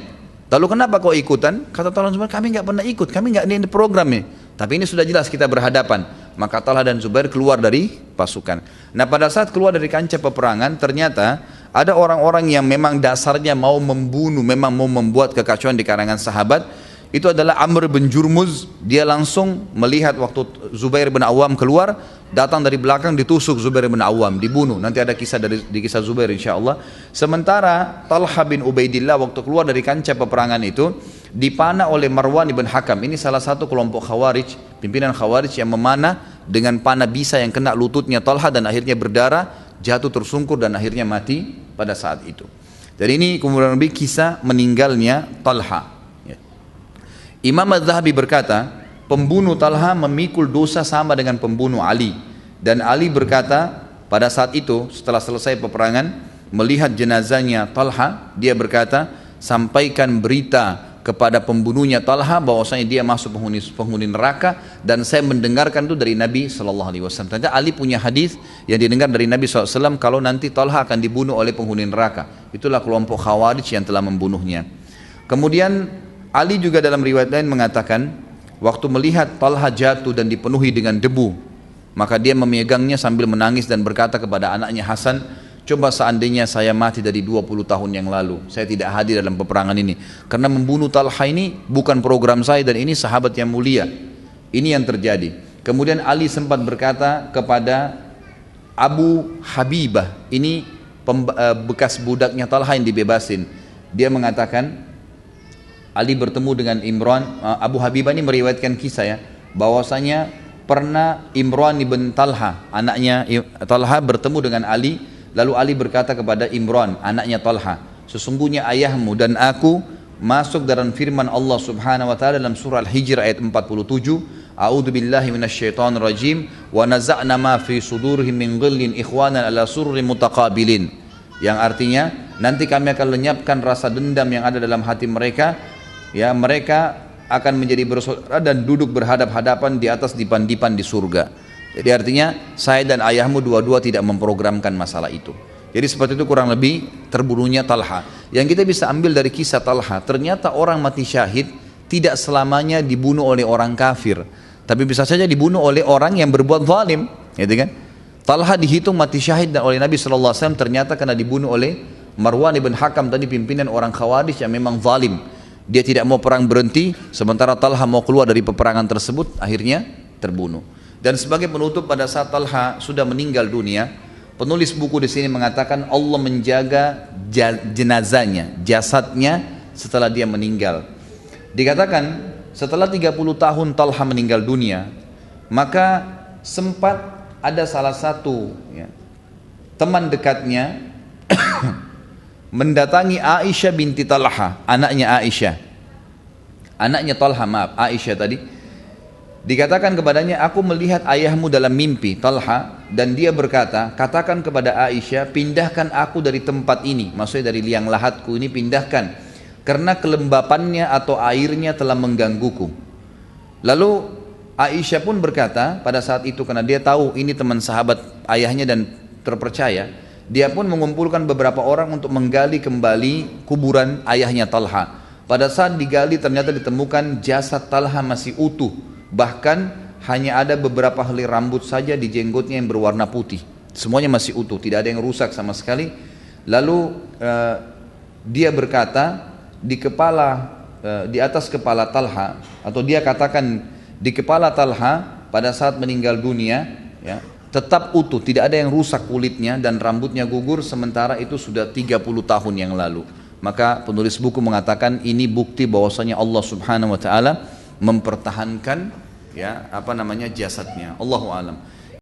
Speaker 2: Lalu kenapa kau ikutan? Kata Talha dan Zubair, kami nggak pernah ikut, kami nggak di program ini. Tapi ini sudah jelas kita berhadapan. Maka Talha dan Zubair keluar dari pasukan. Nah pada saat keluar dari kancah peperangan, ternyata ada orang-orang yang memang dasarnya mau membunuh, memang mau membuat kekacauan di kalangan sahabat. Itu adalah Amr bin Jurmuz. Dia langsung melihat waktu Zubair bin Awam keluar, datang dari belakang ditusuk Zubair bin Awam, dibunuh. Nanti ada kisah di kisah Zubair insyaAllah. Sementara Talha bin Ubaidillah waktu keluar dari kancah peperangan itu dipanah oleh Marwan bin Hakam. Ini salah satu kelompok Khawarij, pimpinan Khawarij yang memanah dengan panah bisa yang kena lututnya Talha dan akhirnya berdarah, jatuh tersungkur dan akhirnya mati pada saat itu. Dan ini kemudian lebih kisah meninggalnya Talha. Imam Az-Zahabi berkata, pembunuh Talha memikul dosa sama dengan pembunuh Ali. Dan Ali berkata, pada saat itu setelah selesai peperangan, melihat jenazahnya Talha, dia berkata, sampaikan berita kepada pembunuhnya Talha bahwasanya dia masuk penghuni neraka, dan saya mendengarkan itu dari Nabi SAW. Ternyata Ali punya hadis yang didengar dari Nabi SAW kalau nanti Talha akan dibunuh oleh penghuni neraka. Itulah kelompok Khawarij yang telah membunuhnya. Kemudian Ali juga dalam riwayat lain mengatakan waktu melihat Talha jatuh dan dipenuhi dengan debu, maka dia memegangnya sambil menangis dan berkata kepada anaknya Hasan, coba seandainya saya mati dari 20 tahun yang lalu, saya tidak hadir dalam peperangan ini, karena membunuh Talha ini bukan program saya dan ini sahabat yang mulia. Ini yang terjadi. Kemudian Ali sempat berkata kepada Abu Habibah, ini bekas budaknya Talha yang dibebasin. Dia mengatakan, Ali bertemu dengan Imran. Abu Habibah ini meriwayatkan kisah ya, bahwasanya pernah Imran ibn Talha, anaknya Talha, bertemu dengan Ali. Lalu Ali berkata kepada Imran, anaknya Talha, sesungguhnya ayahmu dan aku masuk dalam firman Allah Subhanahu wa taala dalam surah Al-Hijr ayat 47, A'udzu billahi minasyaitonir rajim, wa naza'na ma fi sudurihim min ghillin ikhwanan ala sururin mutaqabilin. Yang artinya, nanti kami akan lenyapkan rasa dendam yang ada dalam hati mereka, ya, mereka akan menjadi bersaudara dan duduk berhadap-hadapan di atas dipan-dipan di surga. Jadi artinya saya dan ayahmu dua-dua tidak memprogramkan masalah itu. Jadi seperti itu kurang lebih terbunuhnya Talha. Yang kita bisa ambil dari kisah Talha, ternyata orang mati syahid tidak selamanya dibunuh oleh orang kafir, tapi bisa saja dibunuh oleh orang yang berbuat zalim, gitu kan? Talha dihitung mati syahid oleh Nabi SAW ternyata karena dibunuh oleh Marwan ibn Hakam, tadi pimpinan orang Khawarij yang memang zalim. Dia tidak mau perang berhenti, sementara Talha mau keluar dari peperangan tersebut, akhirnya terbunuh. Dan sebagai penutup, pada saat Talha sudah meninggal dunia, penulis buku di sini mengatakan Allah menjaga jenazahnya, jasadnya setelah dia meninggal. Dikatakan setelah 30 tahun Talha meninggal dunia, maka sempat ada salah satu teman dekatnya mendatangi Aisyah binti Talha, anaknya Talha, Aisyah tadi. Dikatakan kepadanya, aku melihat ayahmu dalam mimpi, Talha, dan dia berkata, katakan kepada Aisyah, pindahkan aku dari tempat ini, maksudnya dari liang lahatku ini, pindahkan, karena kelembapannya atau airnya telah menggangguku. Lalu Aisyah pun berkata pada saat itu, karena dia tahu ini teman sahabat ayahnya dan terpercaya, dia pun mengumpulkan beberapa orang untuk menggali kembali kuburan ayahnya Talha. Pada saat digali ternyata ditemukan jasad Talha masih utuh. Bahkan hanya ada beberapa helai rambut saja di jenggotnya yang berwarna putih. Semuanya masih utuh, tidak ada yang rusak sama sekali. Lalu dia berkata, di atas kepala Talha, atau dia katakan di kepala Talha pada saat meninggal dunia, ya, tetap utuh, tidak ada yang rusak kulitnya dan rambutnya gugur, sementara itu sudah 30 tahun yang lalu. Maka penulis buku mengatakan ini bukti bahwasanya Allah Subhanahu wa taala mempertahankan jasadnya. Allahu alam.